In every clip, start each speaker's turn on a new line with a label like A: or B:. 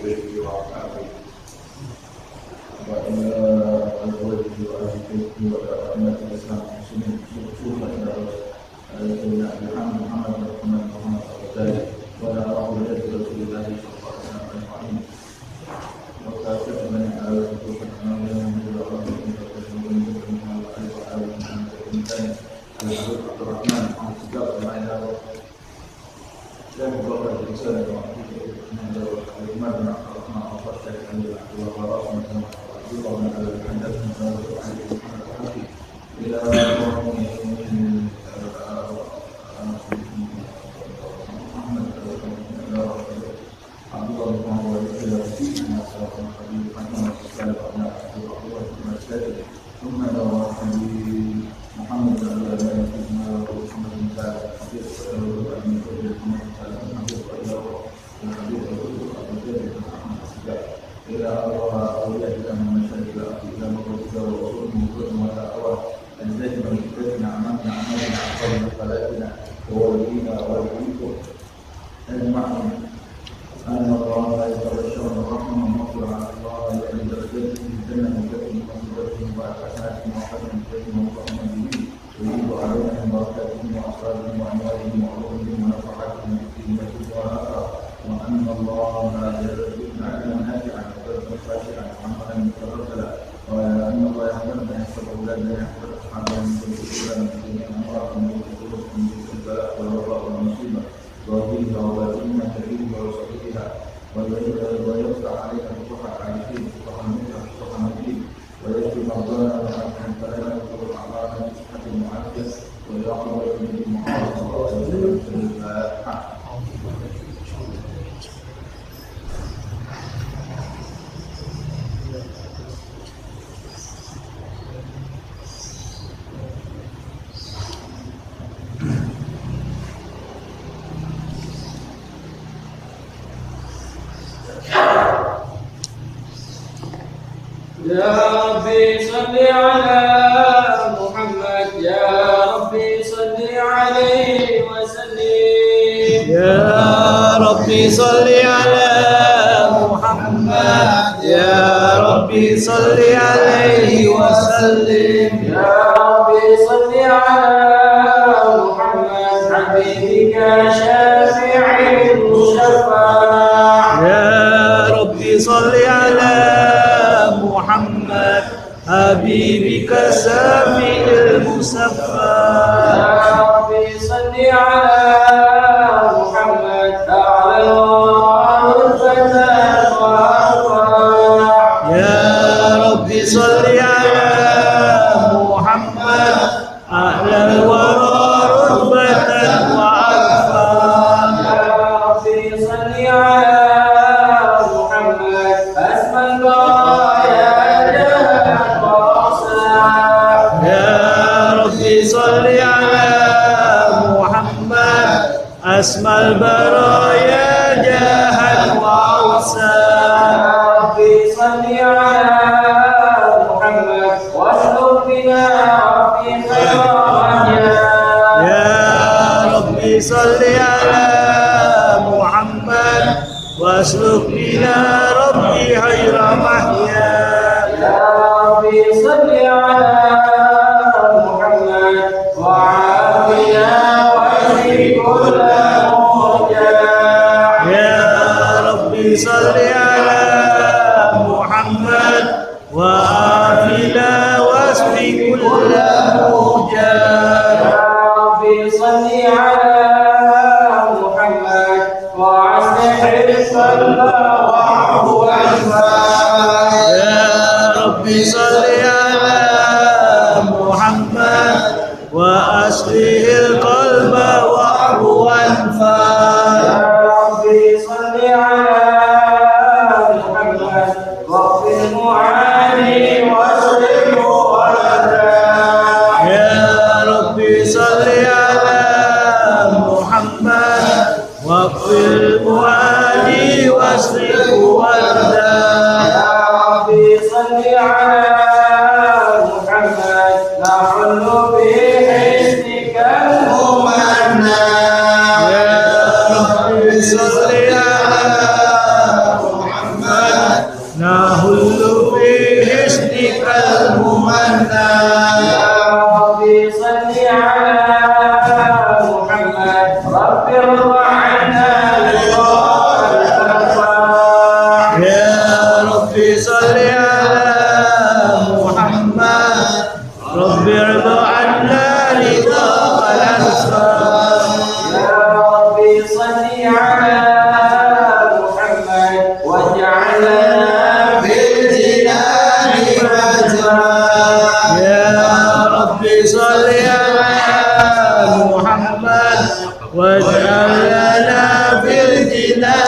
A: بيته وأصحابه وإلى أزواجه وأهل بيته وإلى أئمة الإسلام المسلمين خصوصا إلى سيدنا محمد الغزالي وإلى أولاد رسول الله صلى الله عليه وسلم أجمعين وكافة من على وجوه الأمام من الأرض عبد الرحمن محمد سجاد معنا dan beberapa jurusan yang Al-Imam bin Abdurrahman Al-Fatih Al-Abdullah Barak Abdullah bin Al-Handad ila
B: صل على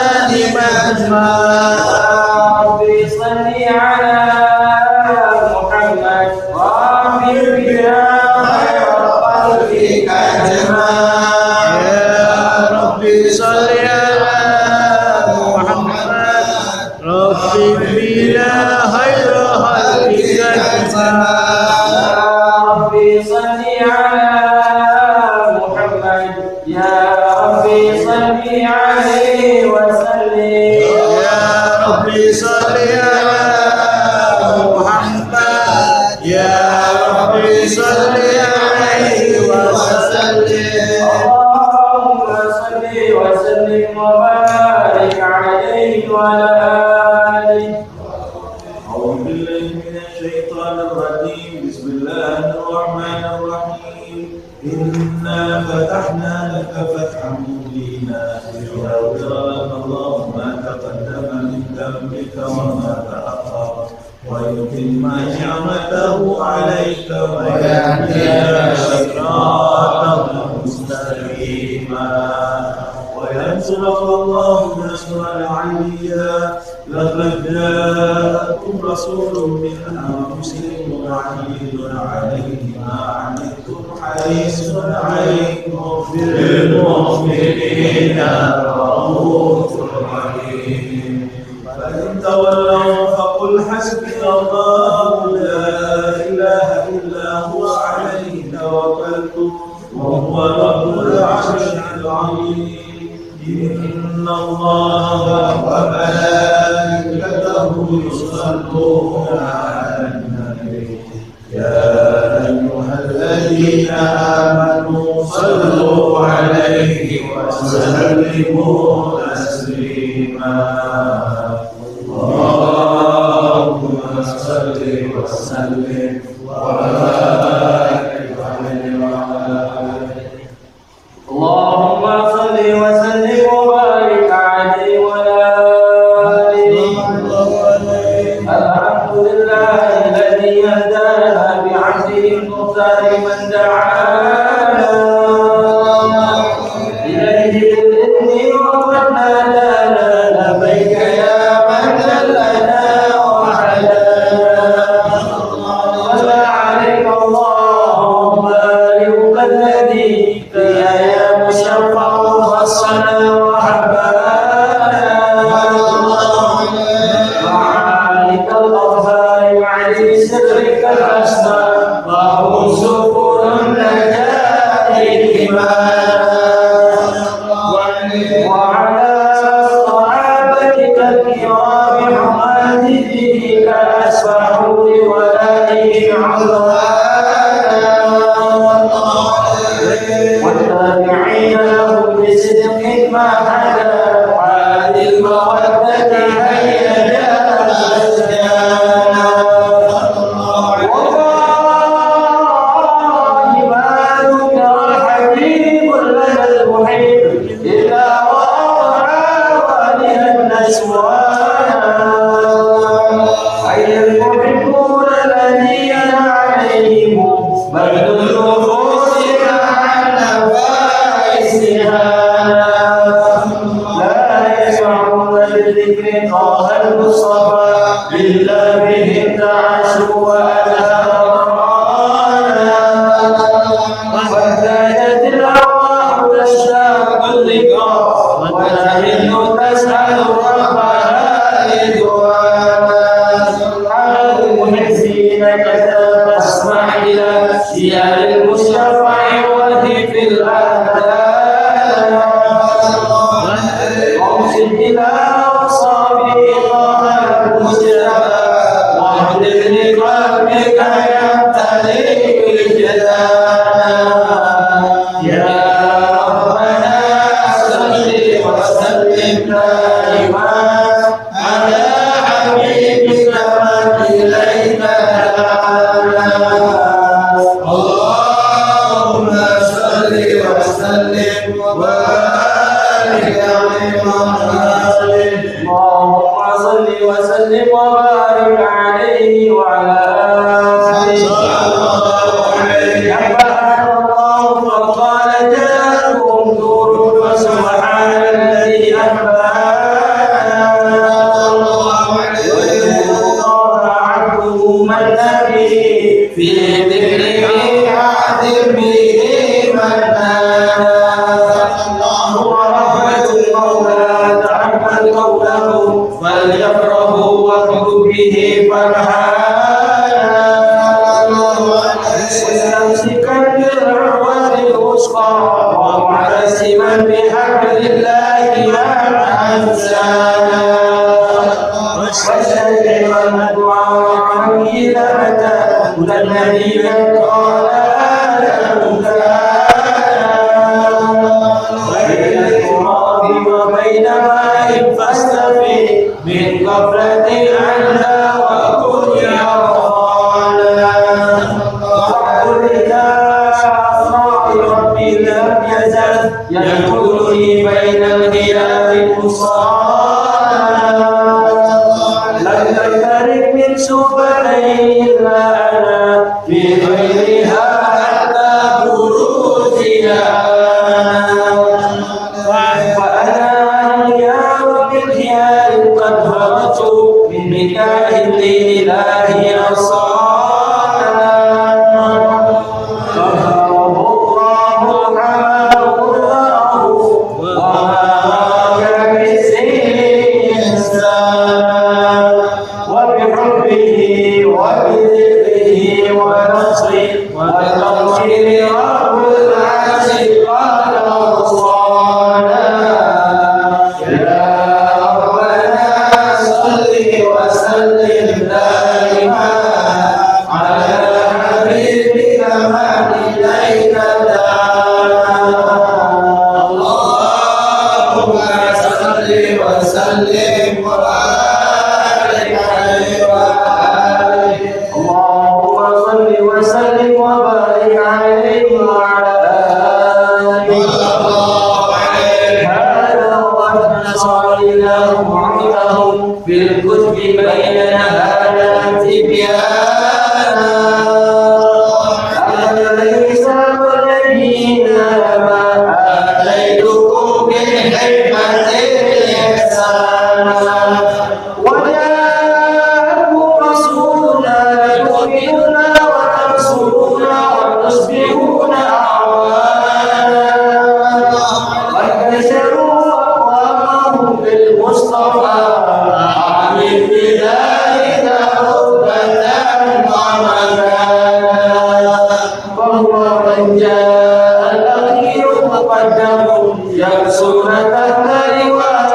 B: وسلم أجمعين.
C: ربي صل على محمد وعافر بنا خير خلقك أجمعين.
B: يا ربي صل على محمد ربي بنا خير خلقك أجمعين.
C: ربي صل على محمد يا ربي صل عليه وسلم.
B: يا ربي صل على محمد يا ربي صل عليه وسلم.
C: اللهم صل وسلم وبارك عليه وعلى آله.
A: أعوذ بالله من الشيطان الرجيم. بسم الله الرحمن الرحيم. إنا فتحنا لك فتحا مبينا ليغفر لك الله ما تقدم من ذنبك وما تأخر ويتم نعمته عليك ويهديك صراطا مستقيما وينصرك الله نصرا عليا. لقد جاءكم رسول من أنفسكم عزيز عليه ما عنتم حريص عليكم بالمؤمنين رؤوف رحيم. فإن تولوا فقل حسبي الله لا إله إلا هو عليه توكلت وهو رب العرش العظيم. إن الله وملائكته يصلون على النبي يا أيها الذين آمنوا صلوا عليه وسلموا تسليما. اللهم صل وسلم وبارك عليه وعلى آله.
C: اللهم صل وسلم وبارك عليه وعلى آله. الحمد لله الذي هدانا بعبده المختار من دعانا إليه بالإذن وقد نادانا لبيك يا من دلنا وحدانا. صلى عليك اللهم بارك الذي فيها يا مشفع وصلنا وحبانا وعليك الأطهار وعلي سرك الأسماء وهو سفر النجاة الإيمان وعلى صحابتك الكرام حماة دينك أسبحوا لولائه عظانا والتابعين لهم بصدق ما حدا عاد المودة هيا أسجانا. والله ما ذكر حبيب لنا المحب إلا وأضعى والها النسوانا. أين المحبون الذين عليهم بذل النفوس مع نفائسها لا يسمعون بالذكر طه المصطفى إلا بهم تعشوا وأنهارنا. وازدادت الأرواح تشتاق اللقاء وتهن تسأل ربها رضوانا. سبحان المحسين كتب فاسمع إلى سيال المشفع وهف الآذان. أوصل إلى أصابه طه المجتبى واهدر لقلبك يمتلئ الجنان. يا ربنا صل وسلم دائما على حبيبك من إليك دعانا. اللهم صل وسلم وبارك عليه وعلى آله. اللهم صل وسلم وبارك عليه وعلى آله. نبأنا الله فقال جاءكم نور فسبحان الذي أنبأنا في ذكره عذب به من نادى ورحمة المولى تعمل قوله فليفرحوا واكتب به فرحانا مستمسكا بالعروة الوثقى ومعتصما بحبل الله مع أنسانا وسلم الدعاء عنه إذا أتى هدى النبي قال آدم بين التراب وبين ماء فاستفي من غفلة عنها وكن يرضانا وقل إذا أسرى ربي لم يزل يدخلني بين الخلاف مصانا لم يفترق من سبلين إلا أنا في غيرها حتى بروزها وأنا يا رب الخيال قد هرت من مكاه الإله أصانا فهرب الله حماه الله وما كان إنسان وبحبه وبذكره ونصره وتوحيد رب العرش قال أوصانا يا ربنا صل وسلم دائما على حبيبك من إليك دعانا اللهم صل وسلم وبارك عليه وآله اللهم صل وسلم وبارك عليه وعلى آله هذا وقد صليناه وعظه في الكتب بيننا هذا تبيانا هذا ليس والذين ما آتيتكم بالحكمة الإحسانا وجاءكم رسولنا يؤمننا وتنصرنا وتصبحون أعوانا وانتشروا أقوامهم بالمصطفى عامل بذلك رتبة ومكانا وهو من جاء الأخير مقدم يكسر تحت لواء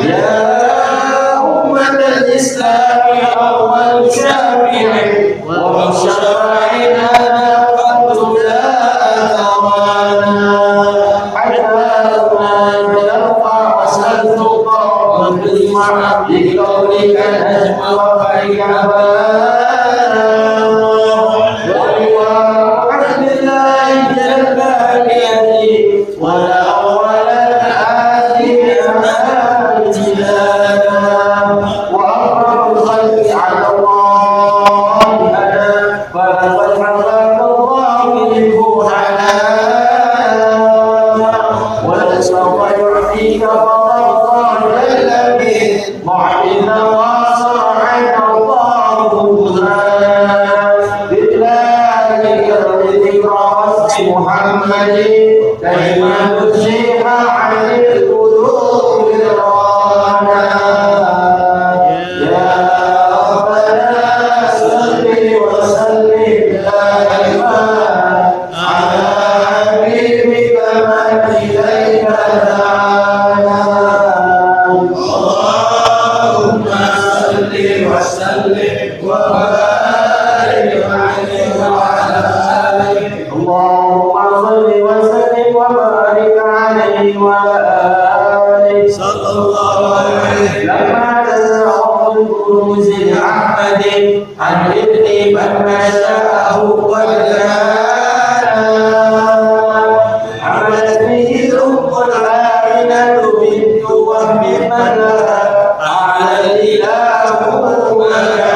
C: يا أمة الإسلام أول شافع ومن شرعنا قد لا توانا حتى نرفع وسلطة ونجمع بقولك نجم وفرك عبانا ولواء عهد الله جل بيدي ولا أول الآخر أمام جلالا وأقرب الخلق على الله أنا فلقد حرم الله منه حلالا ولسوف يعطيك فترضى جل به معجزا وصرعا الله برهانا بذلك الذكرى واسم محمد كيما تزيح عن القلوب رانا يا ربنا صل وسلم دائما على حبيبك من إليك دعانا اللهم صل وسلم وبارك عليه وعلى آله اللهم صل وسلم وبارك عليه وعلى آله صلى الله عليه وسلم لما نزعه الكنوز لأحمد عن ابن من شاءه قد كان عملت به الأم العاملة بنت وهم من أعلى الإله مكانا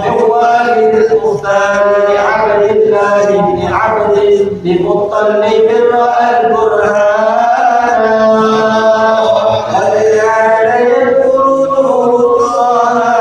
C: بوالد المختار لعبد الله بن عبد لمطلب رأى البرهان قد جعل يذكر نور الله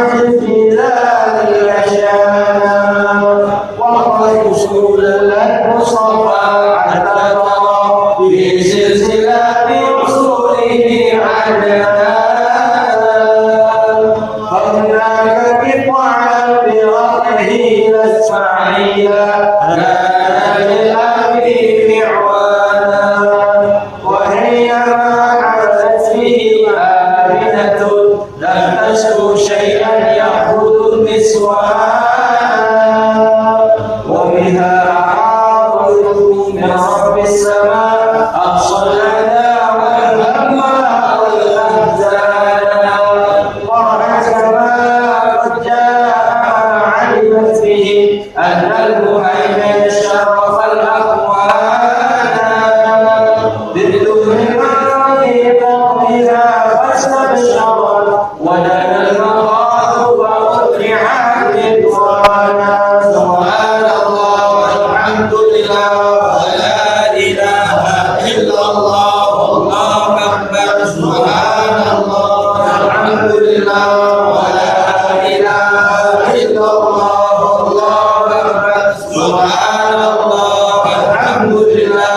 C: وعزز في ذلك شانا وقد وصول المصطفى حتى ترى في سلسلة وصوله عددا فهناك قطعا برأيه الإسماعيلية كان للأبي معوانا وحينما حدثت فيه آمنة لم تشكو شيئا يأخذ النسوان وبها أحاط من رب السماء أقصى الأذى والهم والأحزان وهكذا قد جاء علمت به أن المهيمن شرف الأكوان بالدهر بها فاستبشرت ودنا المراد وأطلع رضوانا سبحان الله والحمد لله ولا إله إلا الله والله أكبر سبحان الله والحمد لله ولا إله إلا الله والله أكبر سبحان الله والحمد لله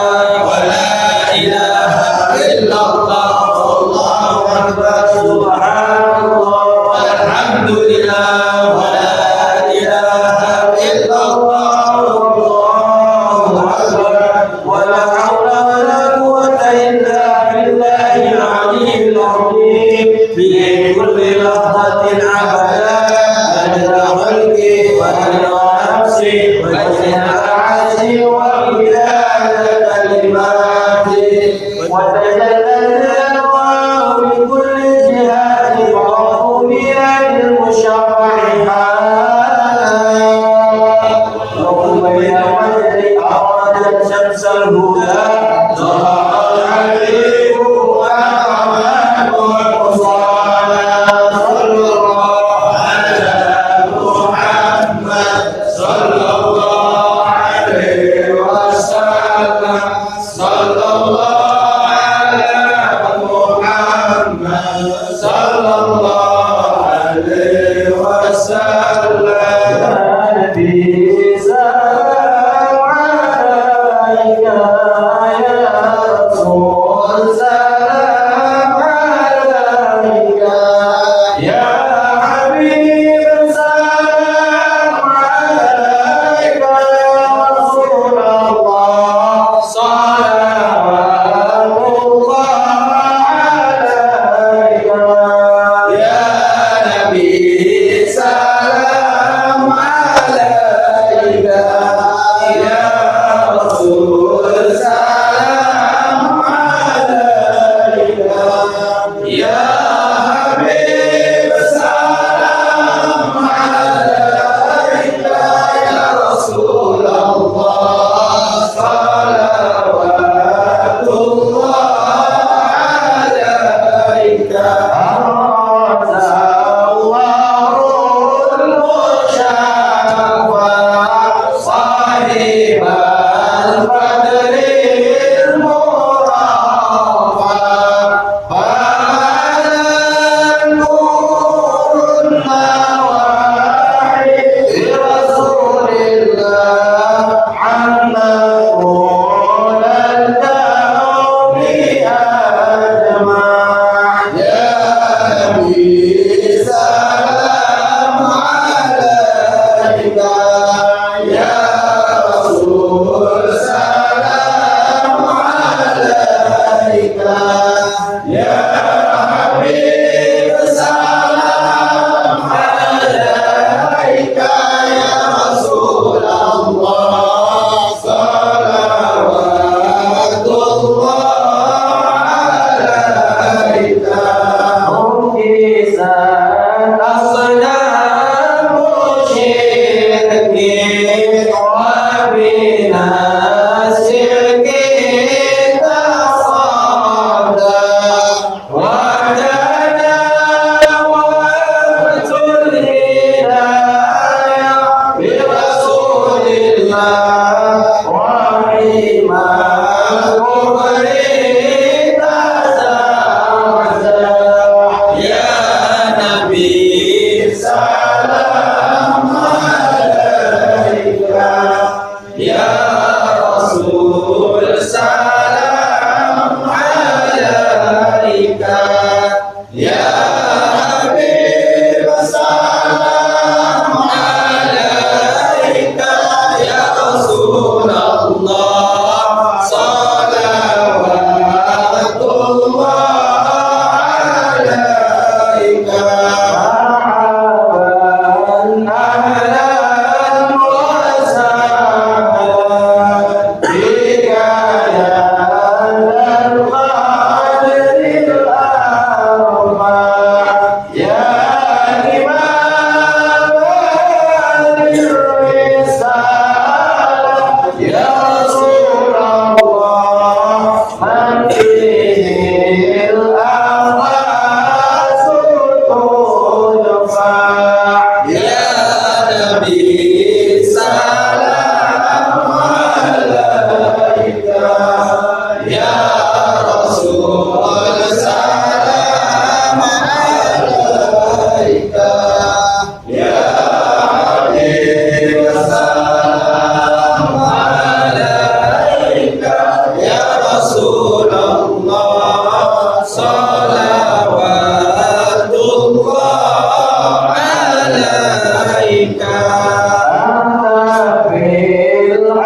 C: ولا إله إلا الله والله أكبر سبحان الله والحمد لله ولا إله إلا الله والله أكبر ولا حول ولا قوة إلا بالله العلي العظيم في كل لحظة أبدا أجل خلقي وأجل نفسي وأجل عزي وبلاد كلماتي وتجلى الأنوار من كل جهات مغفورا للمشرعات وقل بين وجهي أرادت شمس الهدى ظهر الحبيب وأعمال وصانا صلى الله على محمد صلى الله عليه وسلم صلى الله على محمد صلى الله عليه وسلم يا نبي سلام عليك يا رسول سلام عليك يا حبيب سلام عليك يا رسول الله صلوات الله عليك يا نبي سلام عليك
A: في كل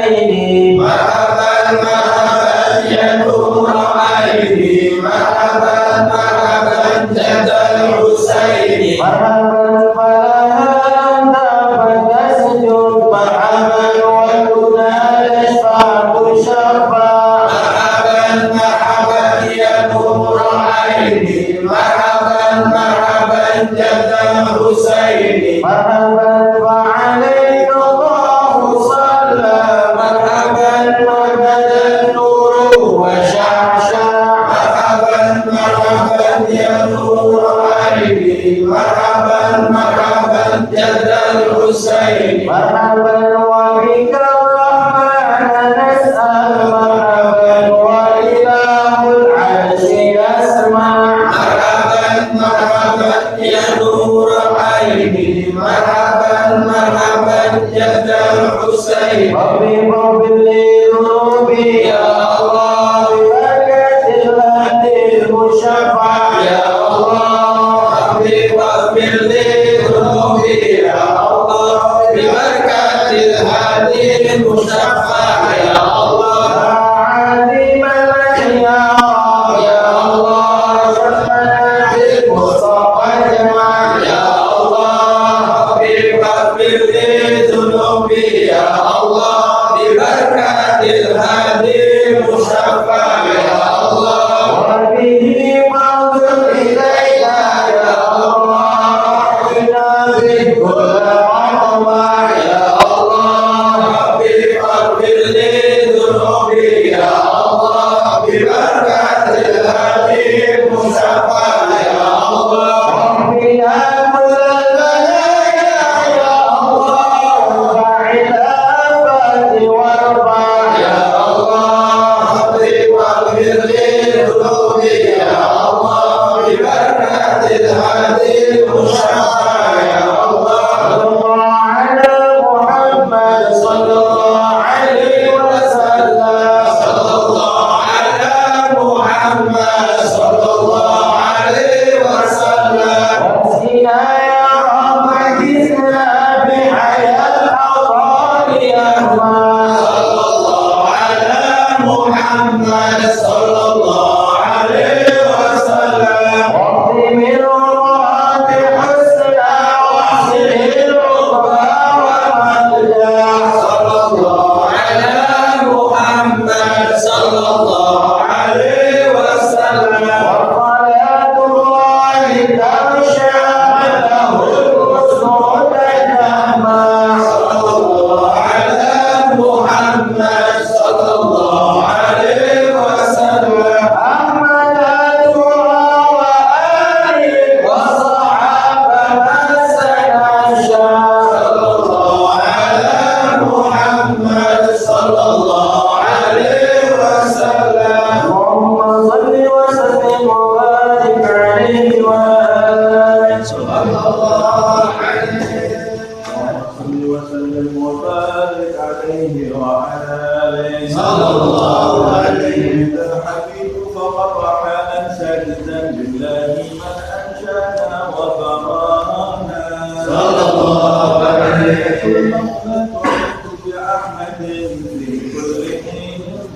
A: حين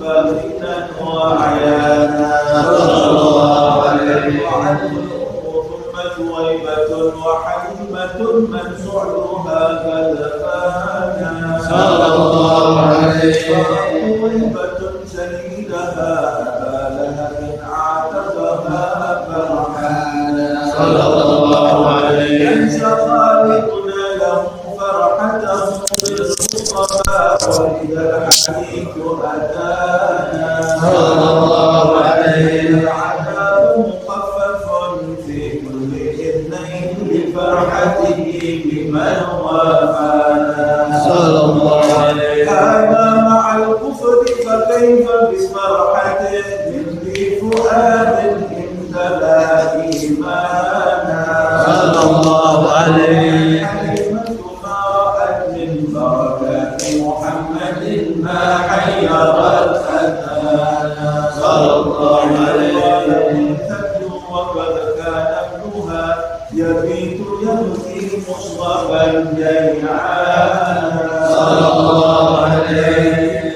A: باطنا وعيانا
C: صلى الله عليه
A: وعنه ثمة غيبة وحكمة من سعدها كذبانا
C: صلى الله عليه
A: غيبة سيدها أبا لهب عاتبها فرحانا
C: صلى الله عليه
A: ليس خالقنا له فرحته بالمصطفى وإذا الحديث أتانا
C: صلى الله عليه
A: العذاب مخفف في كل اثنين بفرحته بمن وافانا
C: صلى الله عليه
A: هذا مع الكفر فكيف بفرحته من ذي فؤاد امتلأ إيمانا
C: صلى الله عليه
A: حليمة ما رأت من بركات محمد ما حيرت أتانا
C: صلى الله عليه
A: وقد كان ابنها يبيت يبكي مصغبا جيعانا
C: صلى الله عليه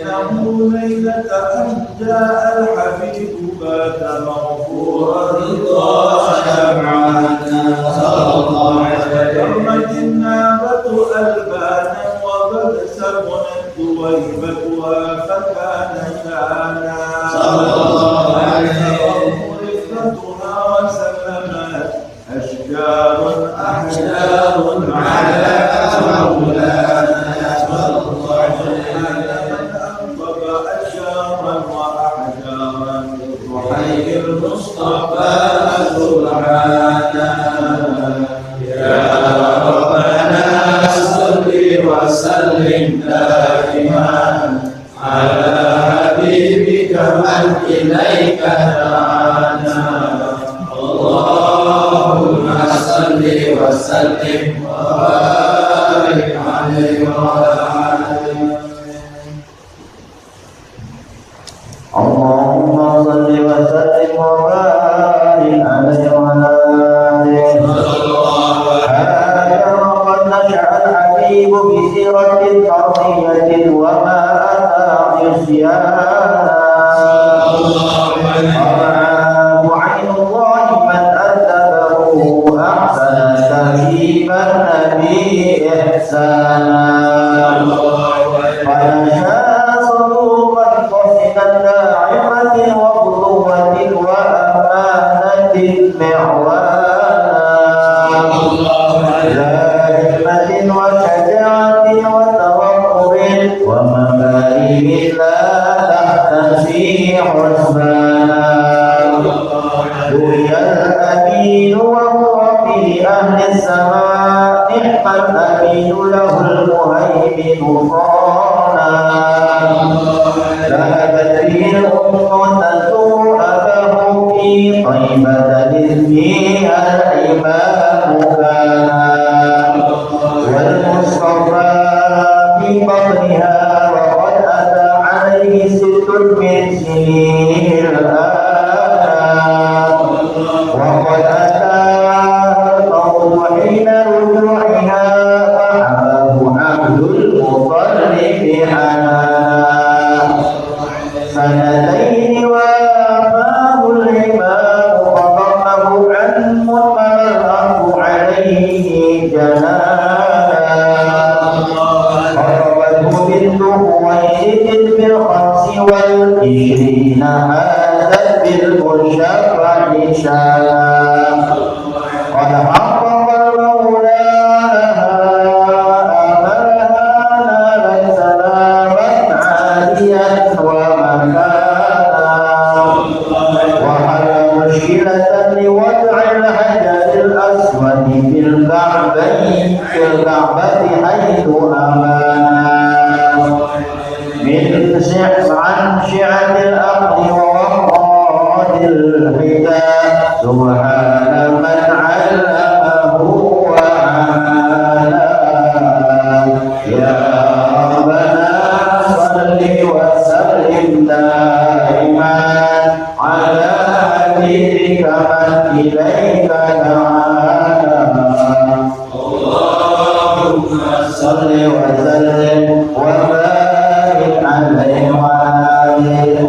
A: إنه ليلة أن جاء الحبيب بات مغفورا رضا شمعانا
C: صلى الله عليه
A: كرمت النابة ألبانا وقد سكنت دويبتها فكان شانا
C: صلى الله عليه
A: رفقتها وسلمت أشجار أحجار على مولانا صلى الله عليه من أنطق أشجارا وأحجارا وحي المصطفى سبحانه
C: يا ربنا صل وسلم دائما على حبيبك من إليك دعانا اللهم صل وسلم وبارك عليه وعلى آله
B: اللهم صل وسلم وبارك عليه وعلى آله هذا وقد نشأ الحبيب بسيرة قوية وما أتى عصيانا عين الله من أدبه أحسن تهيب النبي إحسانا فنشا صدوقا قصد الناعمة وقلوة وأمانة المعوانا لا همة وشجاعة وتوقر ومكارم لا تحتسي حسبانا دعي الأمين وهو في أهل السماء نعم الأمين له المهيمن صانا ذهبت به الأمة تزور أباه في طيبة لاسمها الإمام كان والمصطفى في بطنها وقد أتى عليه 6 من سنين الآن وقد أتى القوم حين رجوعها فحماه عبد المطلب حنان سنتين وافاه الإمام فضمه عن مطمر الأرض عليه جنان ضربته بنت خويلد بالخمس والعشرين هازت بالمشفع شان قد حقق المولى أملها نالت سلاما عاليا ومكانا وحل مشكلة لوضع الحجر الأسود في الكعبة حيث أمانا من عن شعة الأرض ووقاد الحجاب سبحان من علمه وعمانا يا ربنا صل وسلم دائما على حبيبك من إليك دعانا اللهم صل وسلم وبارك عليه وعلى آله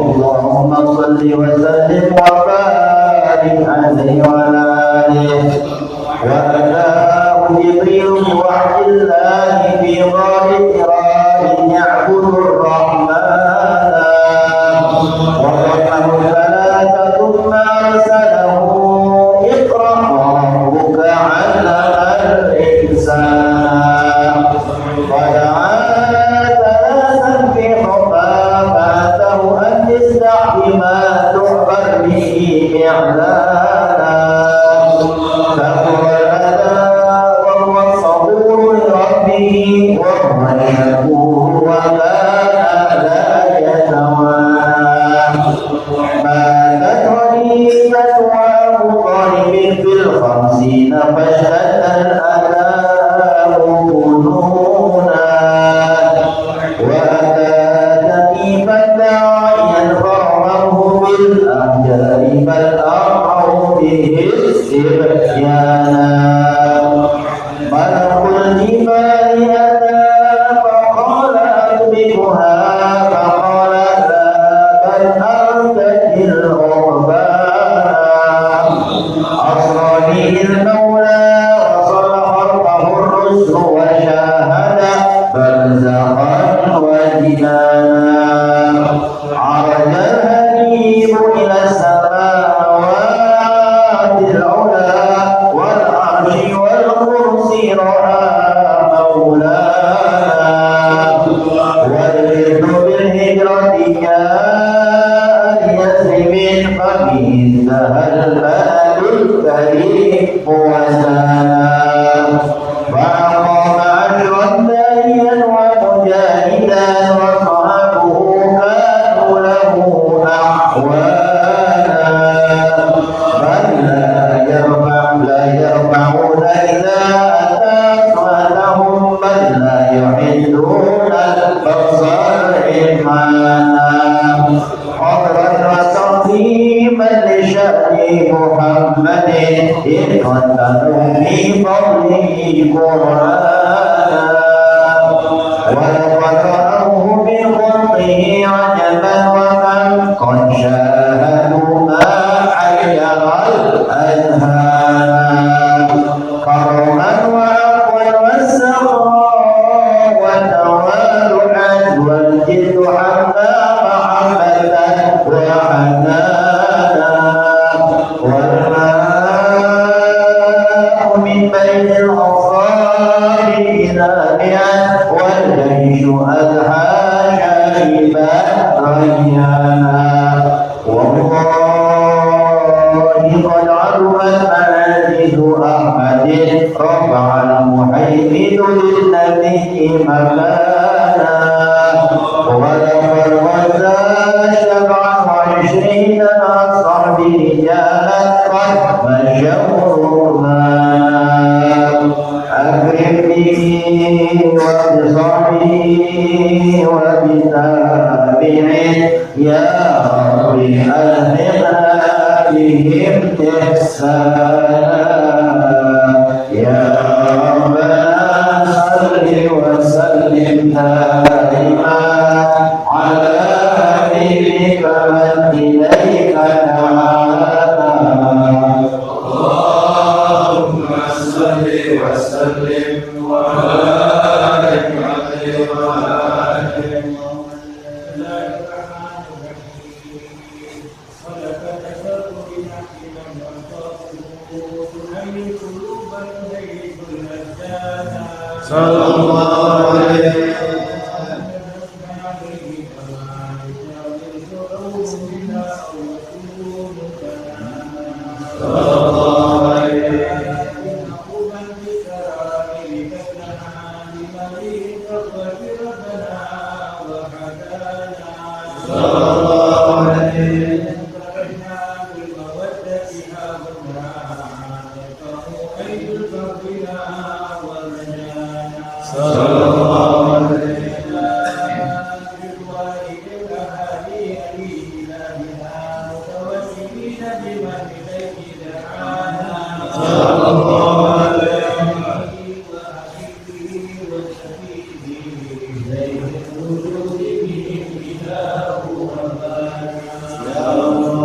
B: صل وسلم وبارك عليه وعلى آله. وأتاه جبريل بوحي الله في غار حراء يعبد الرحمن وقامه ثلاثة ثم أرسله اقرأ وربك علم الإنسان ودعا ثلاثا في حفا فأتوا أن تستح بما تخبر به إعلانا فهو الأداء وهو الصبور لربه وهو الشكور وكان لا يتوانى ماتت خليفة وأبو طالب في الخمسين فاشتد الآلام فنونا وأتى تكيفا داعيا فرمه بالأحجار بل أرعوا به استبيانا ملك الجبال أتى فقال أدركها فقال لا بل أرتدي العربان أصرني المولى وصل خلقه الرسل وشاهد برزخا وجنانا عرج الهديم إلى السماوات العلا والعرش والكرسي رأى مولانا والجد بالهجرة جاء ليثرب فبه انتهى المال الكريم وسانا فأقام عشرا داعيا ومجاهدا وصحبه كانوا له أعوانا بل لا يرفعون إذا أتى أصواتهم بل لا يحلون البصر إيمانا قدرا وتعظيما لشأن محمد إذ قدموا في فضله قرآنا ولقد رأوه بخلقه عجبا ومن قد شاهدوا ما حير الأذهان كرما وعقلا والسخاء وتوالعا والجد حتى محبة وحنانا والماء من بين الأصابع نابعا والجيش أضحى شاربا ريانا والله قد عظمت منازل أحمد رفع المحيمن للنبي مكانا ولقد غزا 27 أصحاب رجالا قد مشوا أكرم به وبصحبه وبتابعه يا رب ألحقنا بهم إحسانا يا ربنا صل وسلم دائما على حبيبك من إليك دعانا
C: اللهم صل وسلم وبارك عليه وعلى آله. صلى الله عليه
B: Ya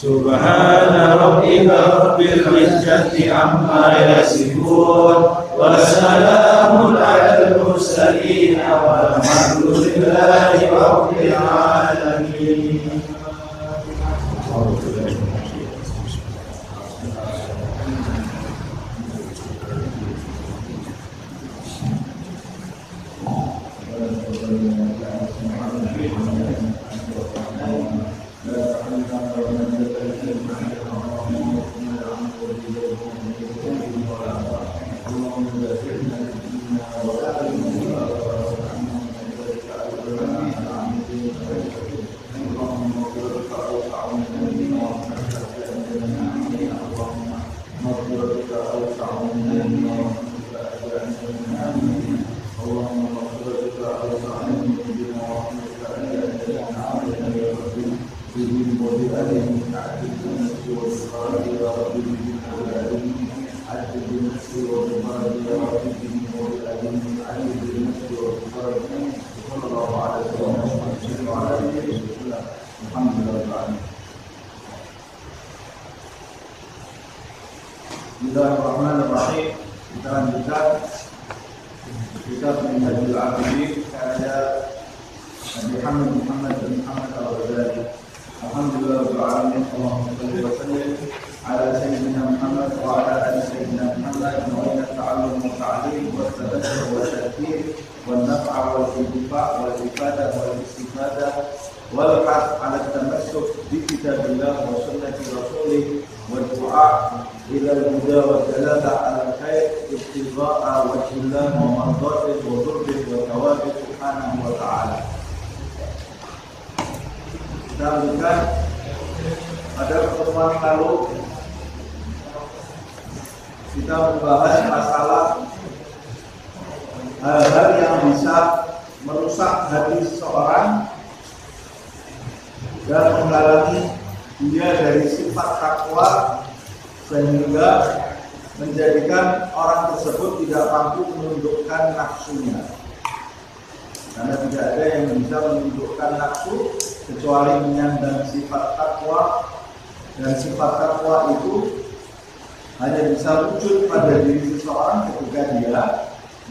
C: Subhana rabbika rabbil izzati amma yasifun wa salamun alal mursalin walhamdulillahi rabbil alamin.
A: Bismillahirrahmanirrahim. Kita lanjutkan kitab Minhajul Abidin karya Nabi Muhammad bin Muhammad al-Ghazali. Alhamdulillah rabbil alamin. Allahumma shalli wa sallim ala sayyidina Muhammad wa ala ali sayyidina Muhammad wa inna ta'allum wa ta'lim wa tadabbur wa tadbir wa naf'a wa intifa' wa ifadah wa istifadah wal hadd ala tamassuk bi kitabillah wa sunnati rasulih wa du'a ila al-huda wa dalala ala al-khair ibtigha'a wajhillah wa mardatihi wa dhurrihi wa thawabi subhanahu wa ta'ala. Kita lanjutkan pada pertemuan lalu kita membahas masalah hal-hal yang bisa merusak hati seseorang dan menghalangi dia dari sifat takwa sehingga menjadikan orang tersebut tidak mampu menundukkan nafsunya, karena tidak ada yang bisa menundukkan nafsu kecuali menyandang sifat takwa, dan sifat takwa itu hanya bisa wujud pada diri seseorang ketika dia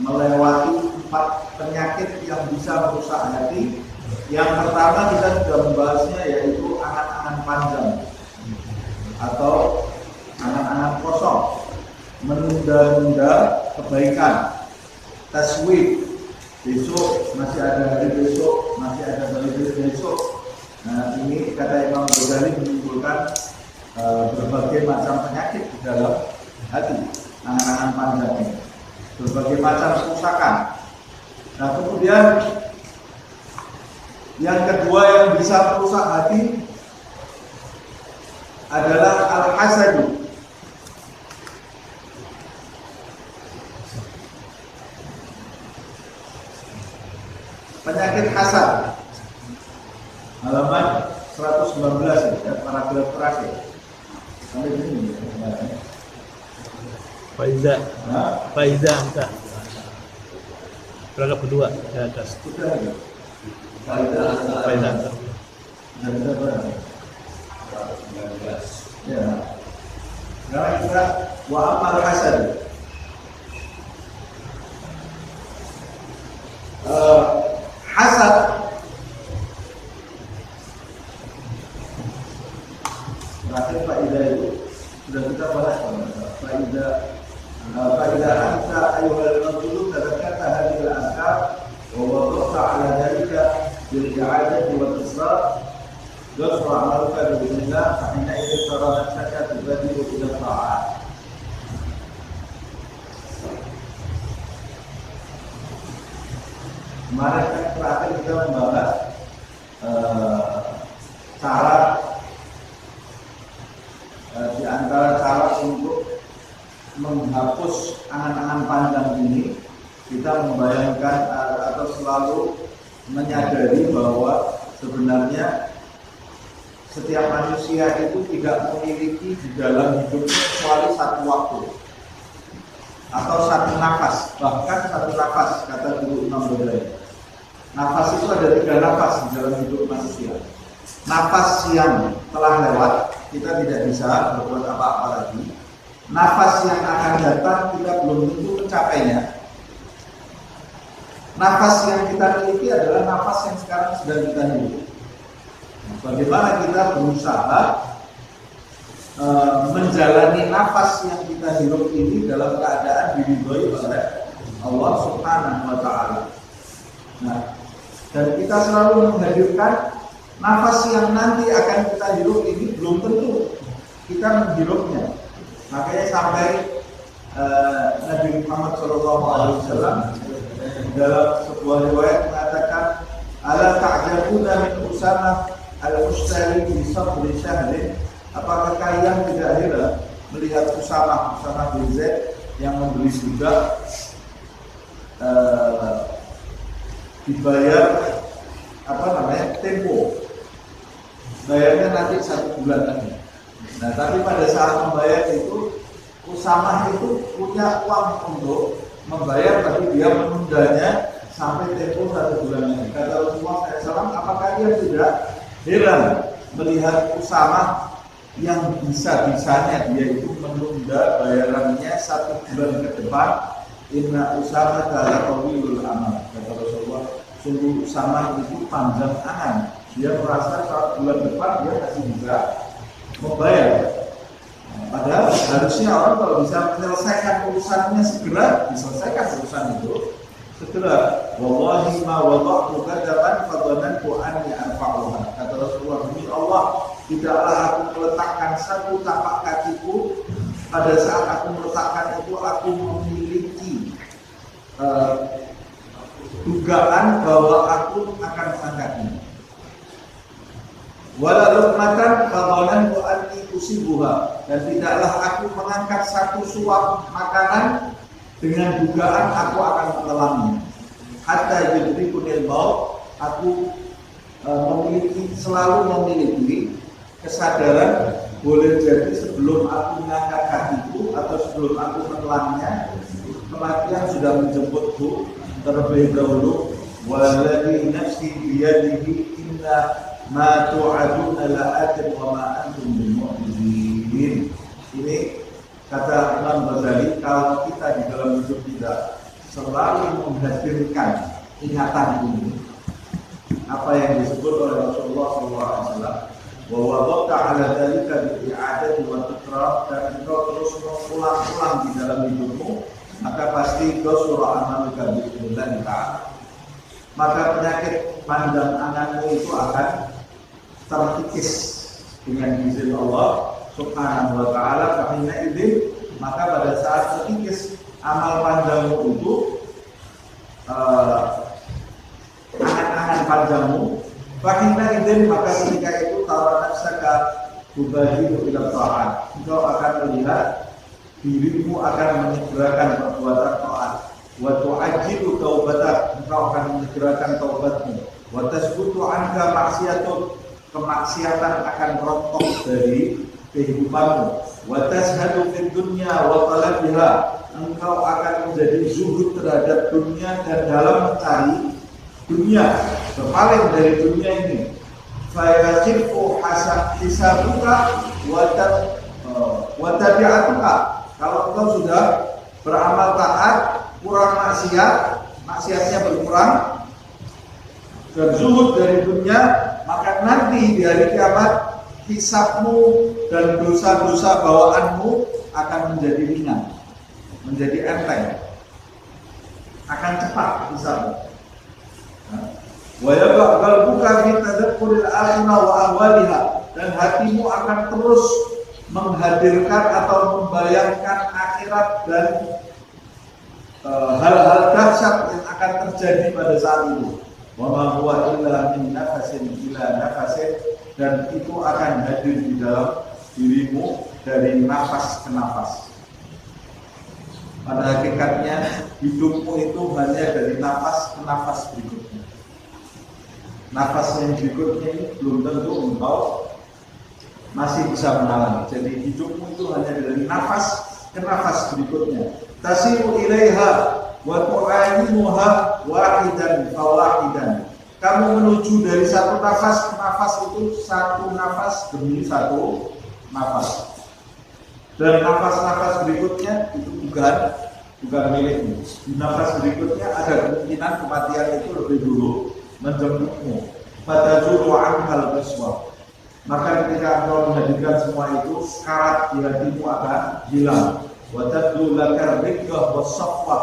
A: melewati 4 penyakit yang bisa merusak hati. Yang pertama kita sudah membahasnya, yaitu angan-angan panjang atau angan-angan kosong, menunda-nunda kebaikan, taswif, besok masih ada hari besok, masih ada hari besok. Nah, ini kata Imam Ghazali menimbulkan berbagai macam penyakit di dalam hati, angan-angan panjang ini, berbagai macam kerusakan. Nah, kemudian yang kedua yang bisa merusak hati adalah al-hasadu. Penyakit hasad. Halaman 119 ya, paragraf terakhir. Sampai ini ya.
C: Faiza. Faiza enggak. Paragraf kedua di atas.
A: Sudah ya.
C: Faiza.
A: Ya. Sekarang kita wa amal hasad. Hasad terakhir faedah itu sudah kita bahas. Faedah anta ayuhal rajulu tadakkarta hadhil azkar wa wada'ta ala dhalika bil i'adati wal israr ghafara amaluka bi idznillah fa inna idza taradaka tubadiru ila ta'at. Kemarin kan terakhir kita membahas cara di antara cara untuk menghapus angan-angan panjang ini, kita membayangkan atau selalu menyadari bahwa sebenarnya setiap manusia itu tidak memiliki di dalam hidupnya kecuali satu waktu atau satu nafas, bahkan satu nafas, kata guru Imam Ghazali. Nafas itu ada 3 nafas di dalam hidup manusia. Nafas yang telah lewat, kita tidak bisa berbuat apa-apa lagi. Nafas yang akan datang, kita belum tentu mencapainya. Nafas yang kita miliki adalah nafas yang sekarang sedang kita hidup. Bagaimana kita berusaha menjalani nafas yang kita hidup ini dalam keadaan diridhoi oleh Allah Subhanahu wa Ta'ala. Nah, dan kita selalu menghadirkan nafas yang nanti akan kita hidup ini belum tentu kita menghirupnya. Makanya sampai Nabi Muhammad SAW dalam sebuah riwayat mengatakan, ala ta'jabuna min Usamah al-Mustari bi sabri syahrin. Apakah kalian tidak heran melihat Usamah bin Zaid yang membeli budak dibayar tempo, bayarnya nanti 1 bulan lagi. Nah, tapi pada saat membayar itu Usamah itu punya uang untuk membayar, tapi dia menundanya sampai tempo 1 bulan lagi. Kata Rasulullah SAW, apakah dia tidak heran melihat Usamah yang bisa-bisanya dia itu menunda bayarannya 1 bulan ke depan? Inna Usamah laqawiyul amal. Kata Rasulullah, sungguh Usamah itu panjang angan. Dia merasa 1 bulan depan dia masih bisa membayar. Padahal harusnya orang kalau bisa menyelesaikan urusannya segera, diselesaikan urusan itu segera. Wallahi ma wada'tu kadaban fadhanantu anni anfa'uha. Kata Rasulullah, demi Allah, tidaklah aku meletakkan satu tapak kakiku. Pada saat aku meletakkan itu, aku memiliki dugaan bahwa aku akan mengangkatnya. Wala luqmatan fadhanantu anni usibuha. Dan tidaklah aku mengangkat satu suap makanan dengan dugaan aku akan menelannya. Hatta yudrikunil maut. Aku selalu memiliki kesadaran, boleh jadi sebelum aku mengangkat kakiku atau sebelum aku menelannya, kematian sudah menjemputku terlebih dahulu. Walladzi nafsi biyadihi inna ma tu'aduna la'atin wa ma antum bimu'minin. Ini Kata Imam Ghazali, kalau kita di dalam hidup kita selalu menghadirkan ingatan ini, apa yang disebut oleh Rasulullah SAW, bahwa waktu ala dalika bi'adati wa tikrar, dan engkau terus mengulang-ulang di dalam hidupmu, maka pasti kau surah amalika bi'idillah ta'ala, maka penyakit pandang anganmu itu akan terkikis dengan izin Allah Subhanahu wa ta'ala. Karena izin, maka pada saat terkikis amal pandangmu itu, angan-angan pandangmu, karena izin, maka ketika itu taranasaka tubahidu ila ta'at, engkau akan melihat dirimu akan menyegerakan perbuatan taat, wa tu'ajjilu taubatak, engkau akan menyegerakan taubatmu, wa tasbutu anka maksiatun, kemaksiatan akan rontok dari kehidupanmu, wa tashhadu fid dunya wa talabiha, engkau akan menjadi zuhud terhadap dunia dan dalam mencari dunia, berpaling dari dunia ini. Fa yaqifu hisabuka wa tabi'atuka, kalau engkau sudah beramal taat, kurang maksiat, maksiatnya berkurang, dan zuhud dari dunia, maka nanti di hari kiamat hisabmu dan dosa-dosa bawaanmu akan menjadi ringan, menjadi enteng, akan cepat hisabmu. Wa yaqbal buka fi tadabburil akhirah wa ahwaliha, dan hatimu akan terus menghadirkan atau membayangkan akhirat dan hal-hal dahsyat yang akan terjadi pada saat itu. Wa ma huwa illa min nafasin ila nafasin, dan itu akan hadir di dalam dirimu dari nafas ke nafas. Pada hakikatnya hidupmu itu hanya dari nafas ke nafas berikutnya. Nafas yang berikutnya ini belum tentu engkau masih bisa mengalami. Jadi hidupmu itu hanya dari nafas ke nafas berikutnya. Tasiru ilaiha wa tu'animuha wahidan fawahidan. Kamu menuju dari satu nafas ke nafas itu, satu nafas demi satu nafas. Dan nafas-nafas berikutnya itu bukan milikmu. Di nafas berikutnya ada kemungkinan kematian itu lebih dulu menjemputmu. Pada juru'an hal qiswa. Maka ketika engkau menghadirkan semua itu, sekarat di hatimu akan hilang. Wa tadlu lakar riqqah wa safwah.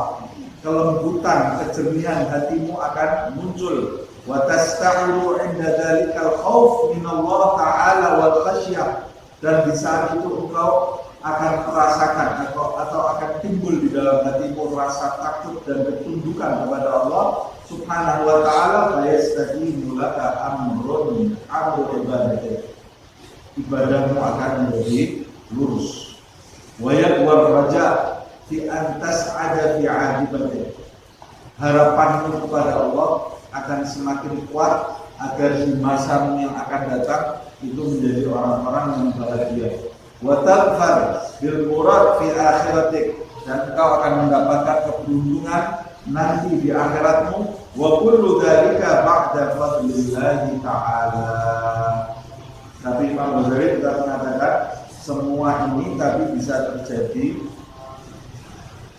A: Kelembutan, kejernihan hatimu akan muncul. Wa tasta'ulu 'inda dzalikal khauf min Allah ta'ala wal khasyah. Dan di saat itu engkau akan merasakan atau akan timbul di dalam hatimu rasa takut dan ketundukan kepada Allah Subhanahu wa ta'ala. Fayastaqimu laka amru ibadatik. Ibadahmu akan menjadi lurus. Wa yaqwar raja fi antas ada fi ajibatik. Harapanmu kepada Allah akan semakin kuat agar di masa yang akan datang itu menjadi orang-orang yang bahagia. Wa tadfar bil murad fi akhiratik, dan engkau akan mendapatkan keberuntungan nanti di akhiratmu. Wa kullu dzalika ba'da fadlillahi ta'ala. Tapi Imam Ghazali juga mengatakan semua ini tapi bisa terjadi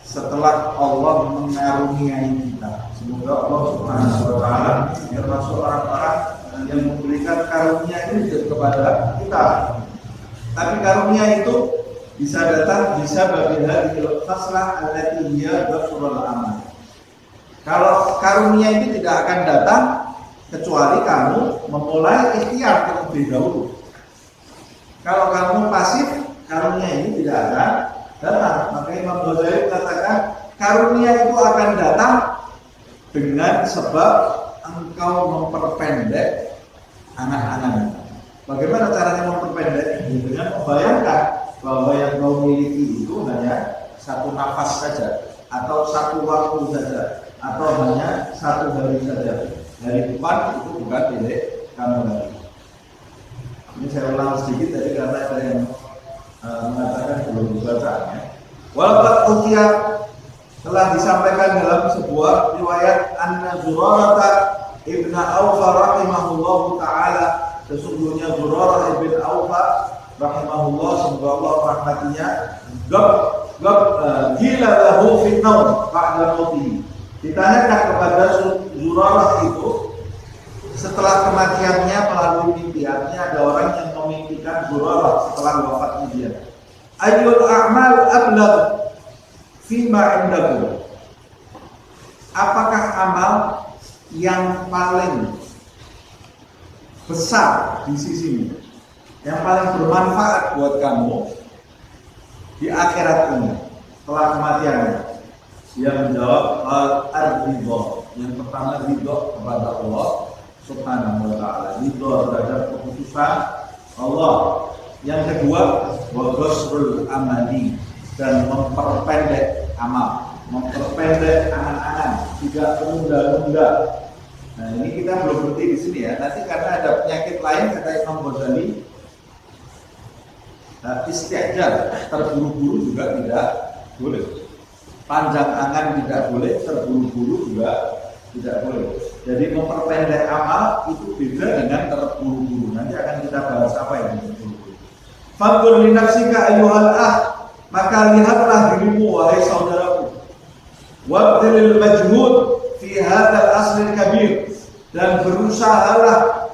A: setelah Allah mengaruniai kita. Semoga Allah Subhanahu wa ta'ala termasuk orang-orang yang memberikan karunia ini kepada kita. Tapi karunia itu bisa datang, bisa bagi hadil khaslah allati hiya ghafurul amal. Kalau karunia ini tidak akan datang kecuali kamu memulai ikhtiar terlebih dahulu. Kalau kamu pasif, karunia ini tidak akan datang. Maka Imam Ghazali katakan karunia itu akan datang dengan sebab engkau memperpendek anak-anak. Bagaimana caranya memperpendek? Dengan membayangkan bahwa yang kau miliki itu hanya satu nafas saja, atau satu waktu saja, atau hanya satu hari saja. Hari depan itu bukan milik kamu lagi. Ini saya ulang sedikit tadi karena ada yang mengatakan belum dibaca. Walaupun ukia telah disampaikan dalam sebuah riwayat Anna Zurarata ibn Awfa rahimahullahu ta'ala, sesungguhnya Zurarah ibn Awfa rahimahullah, semoga Allah merahmatinya, gila lahu fil naum ba'da mautihi. Ditanyakan kepada Zurarah itu setelah kematiannya melalui mimpi. Artinya ada orang yang memimpikan Zurarah setelah wafatnya dia. Ayyul a'mal ablagh fima indakum. Apakah amal yang paling besar di sisimu, yang paling bermanfaat buat kamu di akhirat ini setelah kematiannya? Dia menjawab al-ridho. Yang pertama ridho kepada Allah Subhanahu wa ta'ala, ridho terhadap keputusan Allah. Yang kedua wa ghasrul amali, dan memperpendek amal, memperpendek angan-angan, tidak menunda-nunda. Nah, ini kita belum berhenti di sini ya. Nanti karena ada penyakit lain, kata Imam Ghazali, isti'jal, terburu-buru juga tidak boleh. Panjang angan tidak boleh, terburu-buru juga tidak boleh. Jadi memperpendek amal itu beda dengan terburu-buru. Nanti akan kita bahas apa yang terburu-buru. Fanzur li nafsika ayyuhal maka lihatlah dirimu wahai saudaraku. Wabdilil majhud fi hadzal asril kabir, dan berusahalah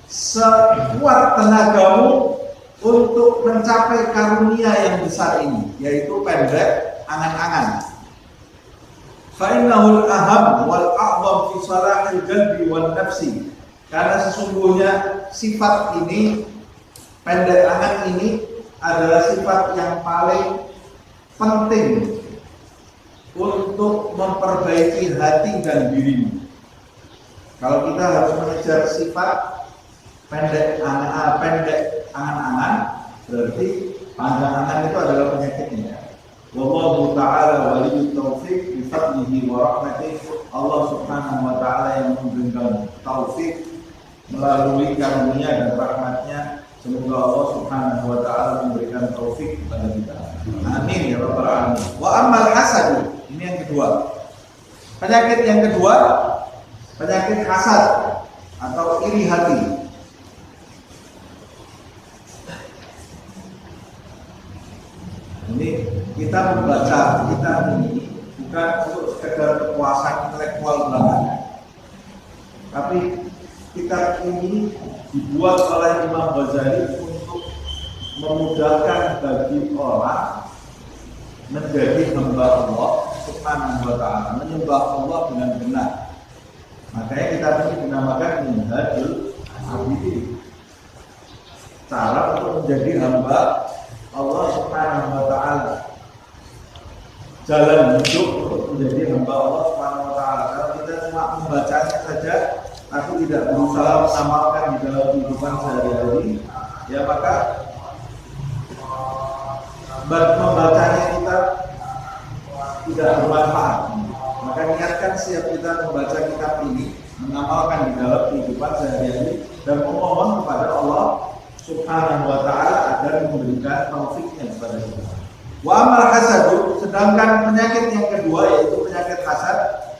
A: sekuat tenagamu untuk mencapai karunia yang besar ini, yaitu pendek angan-angan. Fa'innahul aham wal a'zam fi salahil qalbi wan nafsi. Karena sesungguhnya sifat ini, pendek angan ini adalah sifat yang paling penting untuk memperbaiki hati dan dirimu. Kalau kita harus mengejar sifat pendek angan-angan, berarti panjang angan itu adalah penyakitnya. Wallahu ta'ala waliyut taufiq bi fadlihi wa rahmatihi. Allah Subhanahu wa ta'ala yang memberikan taufik melalui karunia dan rahmatnya. Semoga Allah Subhanahu wa ta'ala memberikan taufik kepada kita. Amin ya rabbal alamin. Wa ammal hasad, ini yang kedua. Penyakit yang kedua, penyakit hasad atau iri hati. Ini kita membaca kitab ini bukan untuk sekedar kepuasan intelektual belaka, tapi kitab ini dibuat oleh Imam Ghazali untuk memudahkan bagi orang menjadi hamba Allah Subhanahu wa ta'ala, menyembah Allah dengan benar. Makanya kitab ini dinamakan Minhajul Abidin, cara untuk menjadi hamba Allah Subhanahu wa ta'ala, jalan hidup untuk menjadi hamba Allah Subhanahu wa ta'ala. Kalau kita cuma membacanya saja tapi tidak berusaha mengamalkan di dalam kehidupan sehari-hari, ya maka membacanya kita tidak bermanfaat. Maka niatkan siap kita membaca kitab ini, mengamalkan di dalam kehidupan sehari-hari, dan memohon kepada Allah Subhanahu wa ta'ala agar memberikan taufiknya kepada kita. Wa amal hasad, sedangkan penyakit yang kedua yaitu penyakit hasad,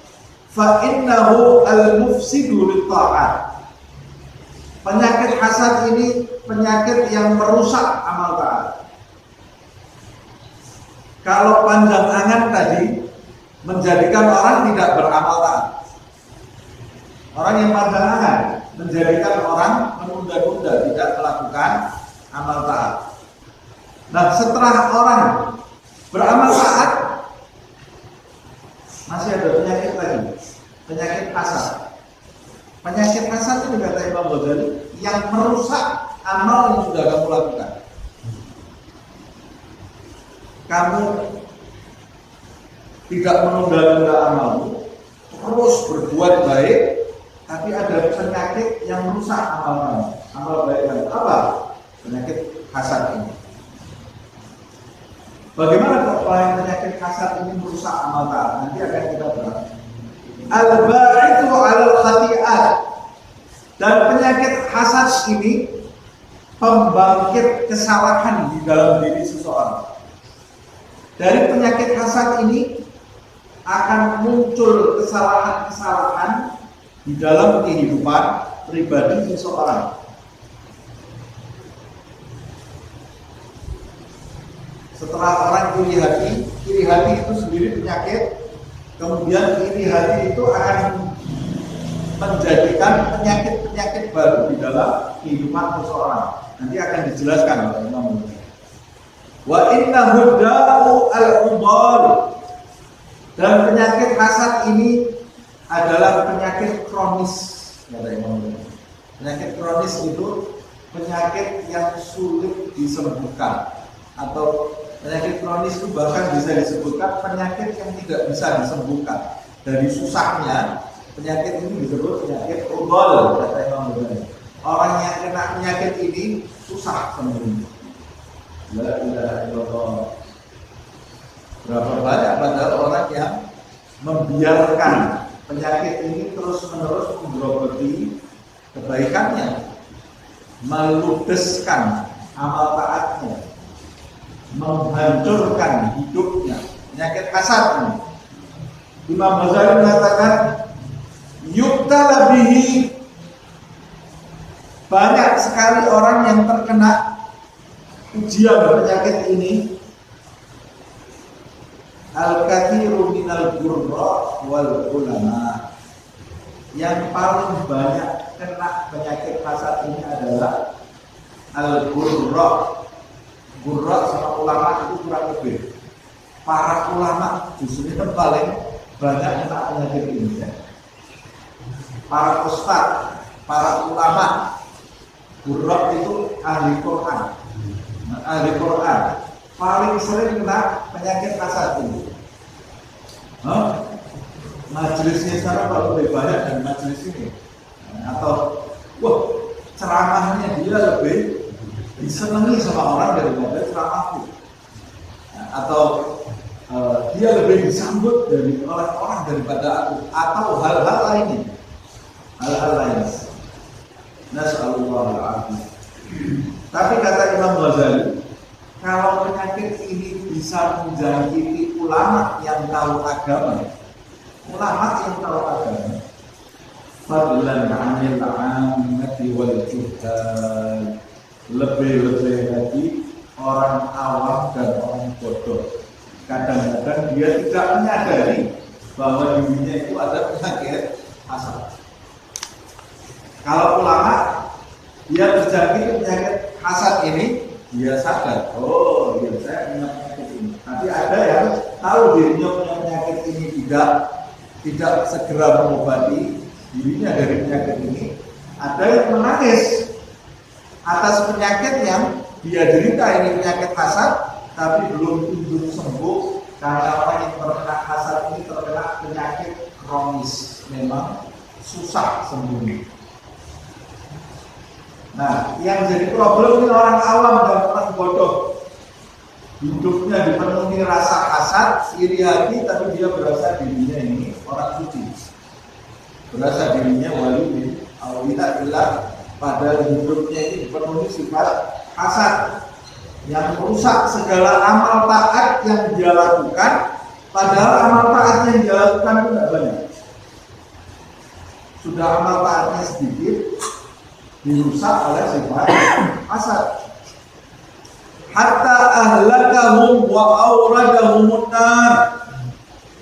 A: fa innahu al-mufsidu lit-ta'at. Penyakit hasad ini penyakit yang merusak amal taat. Kalau panjang angan tadi menjadikan orang tidak beramal taat. Orang yang panjang angan menjadikan orang menunda-nunda, tidak melakukan amal taat. Nah, setelah orang beramal taat, masih ada penyakit lagi, penyakit hasad. Penyakit hasad itu kata Imam Ghazali yang merusak amal yang sudah kamu lakukan. Kamu tidak menunda-nunda amalmu, terus berbuat baik, tapi ada penyakit yang merusak amal kamu. Amal baik kamu apa? Penyakit hasad ini. Bagaimana kalau penyakit hasad ini merusak amal taat? Nanti akan kita bahas. Al-ba'itu 'alal khati'at. Dan penyakit hasad ini pembangkit kesalahan di dalam diri seseorang. Dari penyakit hasad ini akan muncul kesalahan-kesalahan di dalam kehidupan pribadi seseorang. Setelah orang iri hati itu sendiri penyakit. Kemudian iri hati itu akan menjadikan penyakit-penyakit baru di dalam kehidupan seseorang. Nanti akan dijelaskan oleh Imam Ghazali. Wa innahu da'u al-udal. Dan penyakit hasad ini adalah penyakit kronis, kata Imam Ghazali. Penyakit kronis itu penyakit yang sulit disembuhkan, atau penyakit kronis itu bahkan bisa disebutkan penyakit yang tidak bisa disembuhkan. Dari susahnya penyakit ini disebut penyakit udal, kata Imam Ghazali. Orang yang kena penyakit ini susah sembuhnya. La ilaha illallah. Berapa banyak padahal orang yang membiarkan penyakit ini terus-menerus menggerogoti kebaikannya, meludeskan amal taatnya, menghancurkan hidupnya. Penyakit hasad ini. Imam Ghazali mengatakan yubtala bihi, banyak sekali orang yang terkena ujian penyakit ini. Al-kathiru minal gurra wal ulama. Yang paling banyak kena penyakit hasad ini adalah al-gurra. Gurra sama ulama itu kurang lebih. Para ulama justru yang paling banyak kena penyakit ini. Para ustaz, para ulama. Gurra itu ahli Quran. Ahli Quran paling sering kena penyakit hasad ini. Majelisnya sana kalau lebih banyak dari majelis ini, atau ceramahnya dia lebih disenangi sama orang daripada ceramahku, atau dia lebih disambut oleh orang daripada aku, atau hal-hal lainnya, hal-hal lain. Nas'alullah al-afiyah. Tapi kata Imam Ghazali, kalau penyakit ini bisa menjangkiti ulama yang tahu agama, fadlan 'anil 'ammati wal juhal, lebih-lebih lagi orang awam dan orang bodoh. Kadang-kadang dia tidak menyadari bahwa dirinya itu ada penyakit hasad. Kalau ulama dia terjangkit penyakit hasad ini, dia sadar, oh iya saya punya penyakit ini. Tapi ada yang tahu dirinya punya penyakit ini, tidak segera mengobati dirinya dari penyakit ini. Ada yang menangis atas penyakit yang dia derita, ini penyakit hasad, tapi belum kunjung sembuh karena orang yang terkena hasad ini terkena penyakit kronis, memang susah sembuh. Nah, yang jadi problem ini orang awam dan orang bodoh. Hidupnya dipenuhi rasa hasad, iri hati, tapi dia berasa dirinya ini orang suci. Berasa dirinya wali bin auliya, padahal hidupnya ini dipenuhi sifat hasad yang merusak segala amal taat yang dia lakukan, padahal amal taat yang dia lakukan itu tidak banyak. Sudah amal taatnya sedikit, dirusak oleh sifat hasad. Hatta ahlakahum wa awradahumun nar,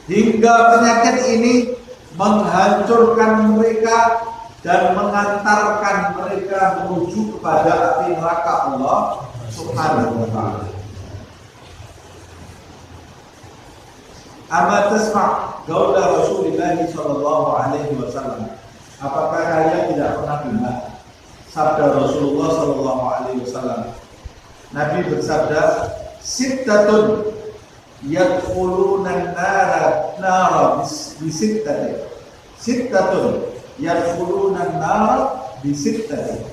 A: hingga penyakit ini menghancurkan mereka dan mengantarkan mereka menuju kepada api neraka Allah Subhanahu wa ta'ala. Ama tasma' qaula Rasulullah sallallahu alaihi wasallam, apakah kalian tidak pernah dengar sabda Rasulullah sallallahu alaihi wasallam? Nabi bersabda, sittatun yadkhuluna an-nara bisittatin. Sittatun yadkhuluna an-nara bisittatin.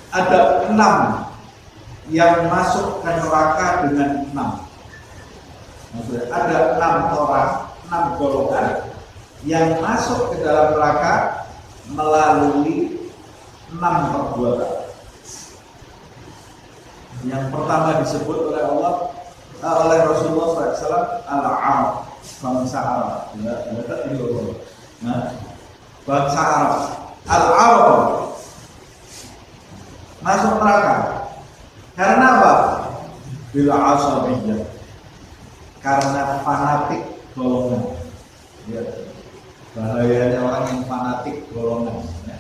A: Ada 6 yang masuk ke neraka dengan 6. Maksudnya ada 6 orang, 6 golongan yang masuk ke dalam neraka melalui 6 perbuatan. Yang pertama disebut oleh Allah, oleh Rasulullah SAW, al-Arab, bangsa Arab. Bangsa Arab, al-Arab masuk neraka. Karena apa? bil asabiyah, karena fanatik golongan. Ya, bahayanya orang yang fanatik golongan. Ya.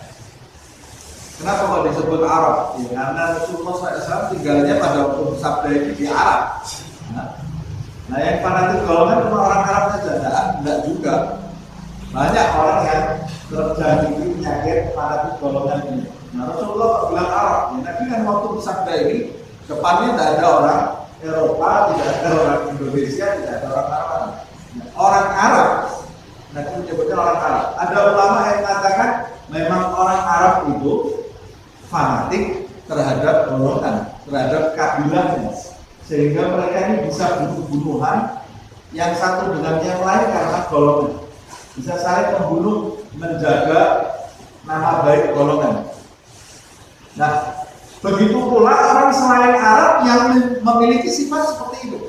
A: Kenapa kok disebut Arab? Ya, karena Rasulullah SAW tinggalnya pada waktu sabda ini di Arab. Nah, yang fanatik golongan cuma orang Arab saja, enggak juga. Banyak orang yang terjadi penyakit fanatik golongan ini. Nah, Rasulullah bilang Arab. Ya, Nabi kan waktu bersabda ini depannya tidak ada orang Eropa, tidak ada orang Indonesia, tidak ada orang Arab. Nah, orang Arab, Nabi menyebutkan orang Arab. Ada ulama yang mengatakan memang orang Arab itu fanatik terhadap golongan, terhadap kabilahnya, sehingga mereka ini bisa bunuh-bunuhan yang satu dengan yang lain karena golongan, bisa saling membunuh, menjaga nama baik golongan. Nah, begitu pula orang selain Arab yang memiliki sifat seperti itu.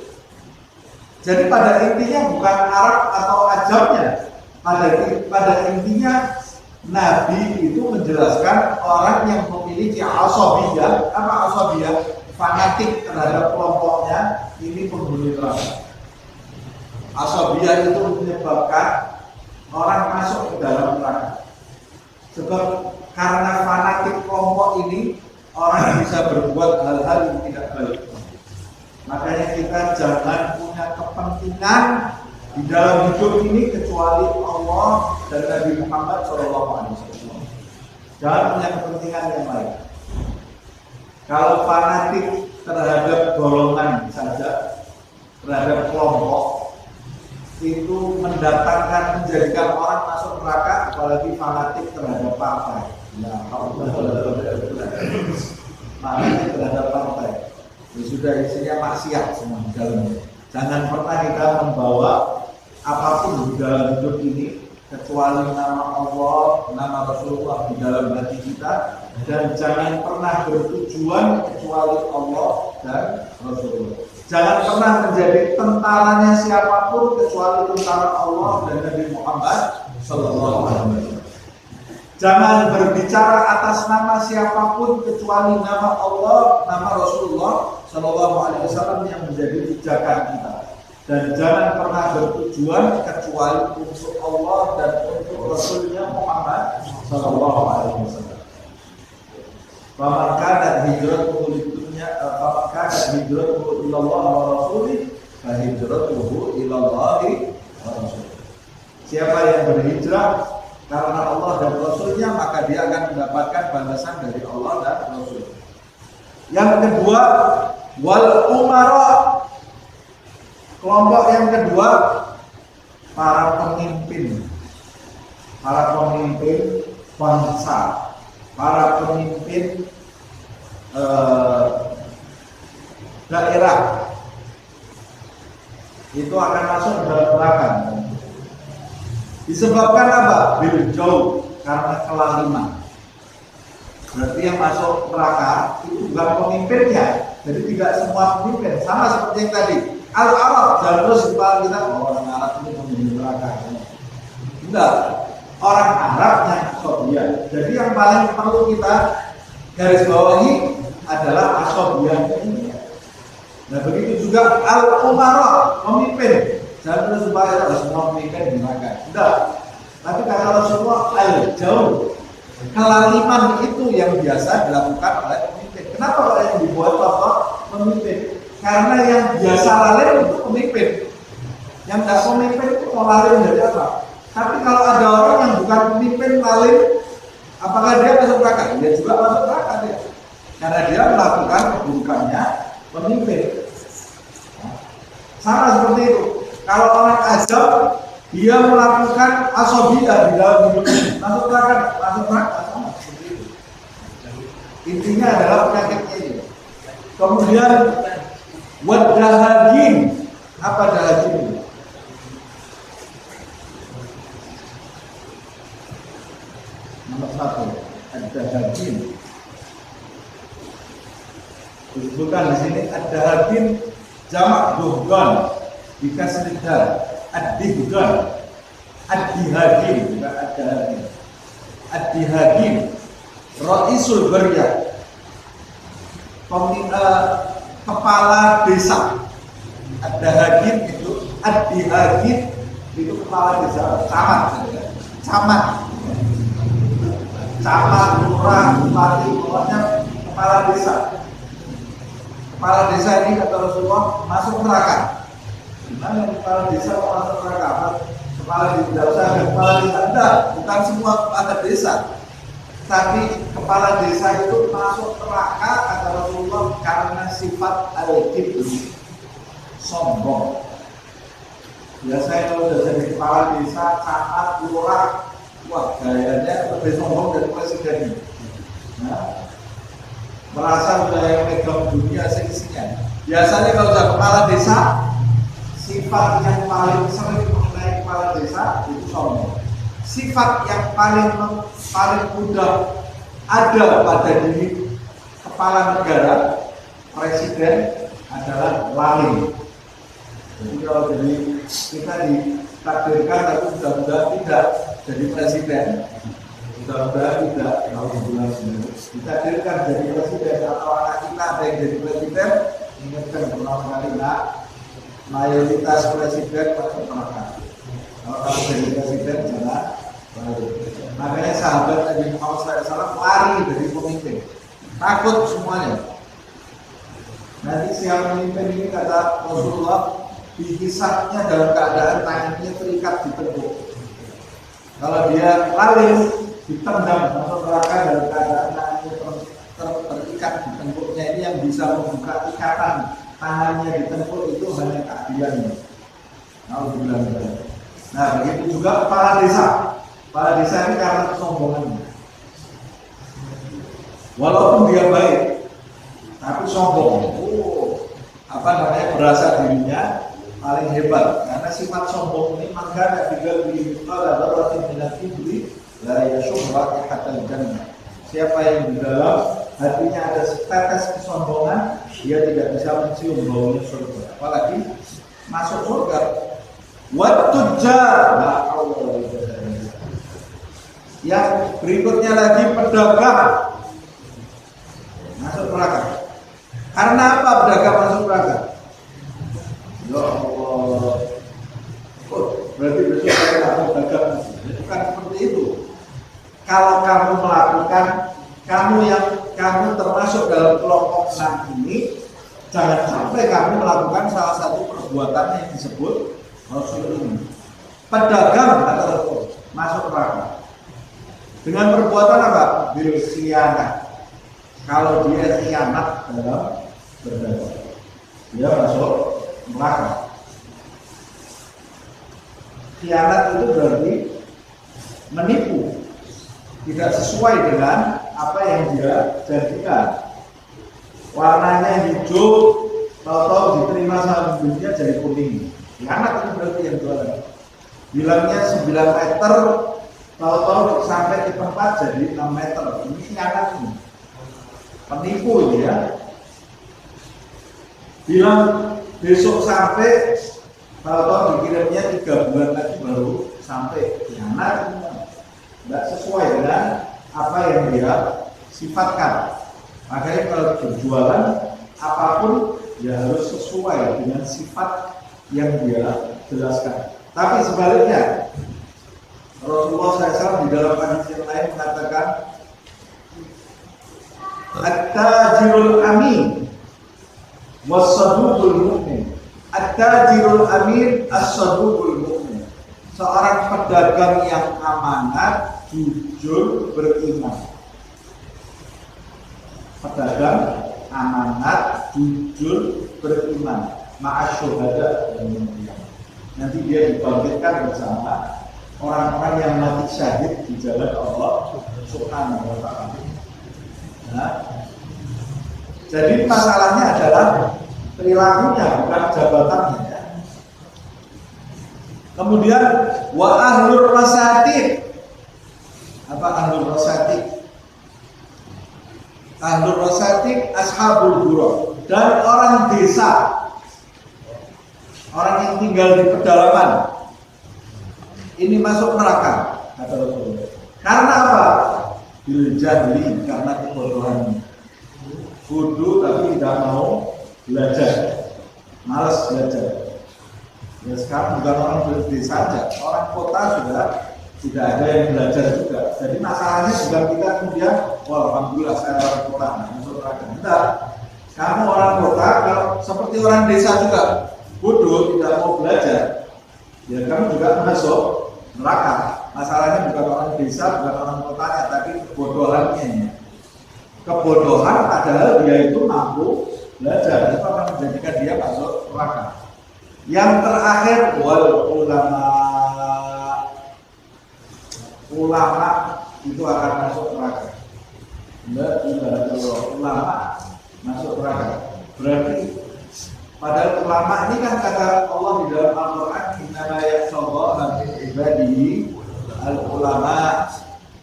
A: Jadi pada intinya bukan Arab atau ajamnya, pada intinya Nabi itu menjelaskan orang yang memiliki asabiyah. Apa asabiyah? Fanatik terhadap kelompoknya, ini penghuni neraka. Asabiyah itu menyebabkan orang masuk ke dalam neraka. Sebab karena fanatik kelompok ini, orang bisa berbuat hal-hal yang tidak baik. Makanya kita jangan punya kepentingan di dalam hidup ini kecuali Allah dan Nabi Muhammad SAW. Jangan punya kepentingan yang lain. Kalau fanatik terhadap golongan saja, terhadap kelompok, itu menjadikan orang masuk neraka, apalagi fanatik terhadap partai. Ya, fanatik terhadap partai. Ya, sudah isinya maksiat semua di dalamnya. Jangan pernah kita membawa apapun di dalam hidup ini kecuali nama Allah, nama Rasulullah di dalam hati kita, dan jangan pernah bertujuan kecuali Allah dan Rasulullah. Jangan pernah menjadi tentaranya siapapun kecuali tentara Allah dan Nabi Muhammad Sallallahu Alaihi Wasallam. Jangan berbicara atas nama siapapun kecuali nama Allah, nama Rasulullah Sallallahu Alaihi Wasallam yang menjadi pijakan kita. Dan jangan pernah bertujuan kecuali untuk Allah dan untuk Rasulnya Muhammad Sallallahu Alaihi Wasallam. Faman kana hijratuhu lidunya, faman kana hijratuhu ila Allah wa rasulih, fa hijratuhu ila Allah wa rasulih. Siapa yang berhijrah karena Allah dan Rasulnya, maka dia akan mendapatkan balasan dari Allah dan Rasul. Yang kedua, wal umara. Kelompok yang kedua, para pemimpin bangsa, para pemimpin daerah, itu akan masuk dalam neraka. Disebabkan apa? Bil jauh, karena kelaliman. Berarti yang masuk neraka itu bukan pemimpinnya. Jadi tidak semua pemimpin, sama seperti yang tadi. Al-Arab, dan terus di kepala kita, orang Arab ini pemimpin neraka. Enggak, orang Arab yang asobiyah. Jadi yang paling perlu kita garis bawahi adalah asobiyah ini. Nah, begitu juga al-umara, pemimpin. Jangan terus supaya semua pemimpin di neraka. Enggak. Tapi kata Rasulullah, al-jauh, kelaliman itu yang biasa dilakukan oleh pemimpin. Kenapa kalau yang dibuat tokoh pemimpin? Karena yang biasa lalai itu pemimpin. Yang tidak pemimpin itu mau lalai dari apa? Tapi kalau ada orang yang bukan pemimpin lalai, apakah dia masuk neraka? Dia juga masuk neraka dia. Karena dia melakukan keburukannya pemimpin. Sama seperti itu. Kalau orang ajam, dia melakukan asobiyah di dalam hidupnya, masuk neraka, sama seperti itu. Intinya adalah penyakitnya ini. Kemudian wadahagin, apa dahagin ini? Nomor 1, ad-dahagin. Disebutkan di sini ad-dahagin jamak duhgan, dikasih dal, ad-dihgan, ad-dihagin, bukan ad-dahagin. Ad-dihagin, Raisul Baryah, kepala desa. Ad-dahagid itu, ad-dihagid itu kepala desa, camat, lurah, bupati, pokoknya kepala desa. Kepala desa ini kata Rasulullah masuk neraka. Gimana kepala desa masuk neraka? Kepala desa, kepala desa, enggak, bukan semua kepala desa. Tapi kepala desa itu masuk neraka kata Rasulullah karena sifat al-kibr, sombong. Biasanya kalau sudah jadi kepala desa, camat, lurah, wah gayanya lebih sombong dari presiden. Nah, merasa sudah yang megang dunia seisinya. Biasanya kalau sudah kepala desa, sifat yang paling sering mengenai kepala desa itu sombong. Sifat yang paling mudah ada pada diri kepala negara, presiden adalah lalim. Jadi kalau jadi kita ditakdirkan tapi mudah-mudahan tidak jadi presiden, mudah-mudahan tidak ditakdirkan jadi presiden atau anak kita ada yang jadi presiden, ingatkan beberapa kali nak, mayoritas presiden masuk neraka. Kalau kamu jadi presiden jangan lari. Makanya sahabat Nabi Muhammad SAW lari dari pemimpin, takut semuanya. Nanti siapa pemimpin ini kata Rasulullah dihisapnya dalam keadaan tangannya terikat di tembok. Kalau dia lalim ditendang masuk neraka dalam keadaan tangannya terikat di temboknya. Ini yang bisa membuka ikatan tangannya di tembok itu hanya keadilannya. Nah begitu juga kepala desa. Kepala desa ini karena kesombongannya. Walaupun dia baik, tapi sombong. Berasa dirinya paling hebat karena sifat sombong ini maka tidak diminta darah minat ibli la yashurra hatta jannah. Siapa yang di dalam hatinya ada setetes kesombongan, dia tidak bisa mencium baunya surga, apalagi masuk surga. Wat-tujjar, la Allah. Yang berikutnya lagi pedagang masuk neraka. Karena apa pedagang masuk neraka? Ya Allah. Oh, berarti besok saya tidak mau dagang. Bukan seperti itu. Kalau kamu melakukan, kamu termasuk dalam kelompok 6 ini, jangan sampai kamu melakukan salah satu perbuatan yang disebut Rasul ini. Pedagang atau masuk neraka. Dengan perbuatan apa? Bil khianat. Kalau dia khianat dalam berdagang, dia masuk neraka. Khianat itu berarti menipu, tidak sesuai dengan apa yang dia janjikan. Warnanya hijau, tahu-tahu diterima sama dunia jadi kuning. Khianat itu berarti yang jualan. Bilangnya 9 meter, tahu-tahu sampai di tempat jadi 6 meter. Ini khianat ini. Penipu ini ya. Bilang besok sampai, tahu-tahu dikirimnya 3 bulan lagi baru sampai. Khianat tidak sesuai dengan apa yang dia sifatkan. Makanya kalau berjualan apapun ya harus sesuai dengan sifat yang dia jelaskan. Tapi sebaliknya, Rasulullah SAW di dalam hadis yang lain mengatakan, at-tajirul amin was-saduqul mu'min. At-tajirul amin as-saduqul mu'min. Seorang pedagang yang amanat, jujur, beriman. Pedagang amanat, jujur, beriman. Ma'asyuhada dan mu'min. Nanti dia dibangkitkan bersama orang-orang yang mati syahid di jalan Allah Subhanahu wa ta'ala. Nah, jadi masalahnya adalah perilakunya, bukan jabatannya. Ya. Kemudian wa ahlur rasatid. Apa ahlur rasatid? Ahlur rasatid ashabul buruk. Dan orang desa, orang yang tinggal di pedalaman, ini masuk neraka kata Rasulullah. Karena apa? Bil jahli, karena kebodohan. Bodoh tapi tidak mau belajar, malas belajar. Ya sekarang bukan orang desa saja, orang kota sudah tidak ada yang belajar juga. Jadi masalahnya juga kita kemudian, wah alhamdulillah saya orang kota, masuk neraka. Enggak, kamu orang kota kalau seperti orang desa juga bodoh tidak mau belajar, ya kamu juga masuk neraka. Masalahnya bukan orang desa, bukan orang kotanya, tapi kebodohannya. Kebodohan padahal dia itu mampu belajar, itu akan menjadikan dia masuk neraka. Yang terakhir wal ulama itu akan masuk neraka. Ulama masuk neraka. Berarti padahal ulama ini kan kata Allah di dalam Al-Quran, innama yakhshallaha min ibadihi al-ulama.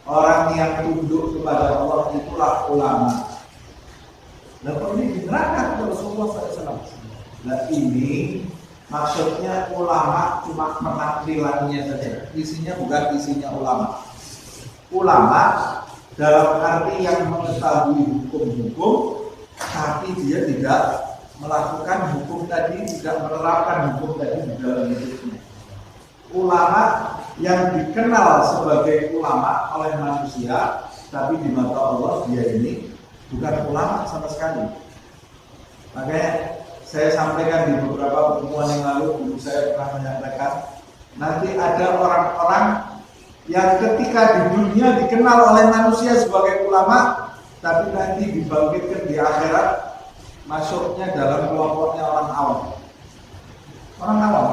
A: Orang yang tunduk kepada Allah itulah ulama. Nah ini di neraka Rasulullah SAW. Nah ini maksudnya ulama cuma penampilannya saja, isinya bukan isinya ulama. Ulama dalam arti yang mengetahui hukum-hukum, tapi dia tidak melakukan hukum tadi, tidak menerapkan hukum tadi di dalam hidupnya. Ulama yang dikenal sebagai ulama oleh manusia, tapi di mata Allah dia ini bukan ulama sama sekali. Makanya saya sampaikan di beberapa pertemuan yang lalu, dulu saya pernah menyampaikan, nanti ada orang-orang yang ketika di dunia dikenal oleh manusia sebagai ulama, tapi nanti dibangkitkan di akhirat masuknya dalam kelompoknya orang awam. Orang awam.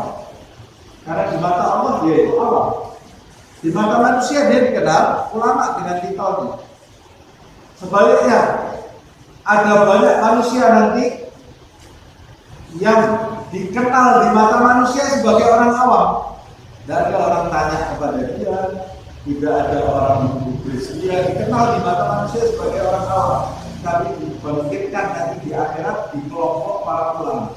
A: Karena di mata Allah dia itu awam. Di mata manusia dia dikenal ulama dengan titelnya. Sebaliknya, ada banyak manusia nanti yang dikenal di mata manusia sebagai orang awam. Tidak ada orang tanya kepada dia, tidak ada orang menggubris dia, dikenal di mata manusia sebagai orang awam, tapi dibangkitkan nanti di akhirat di kelompok para ulama.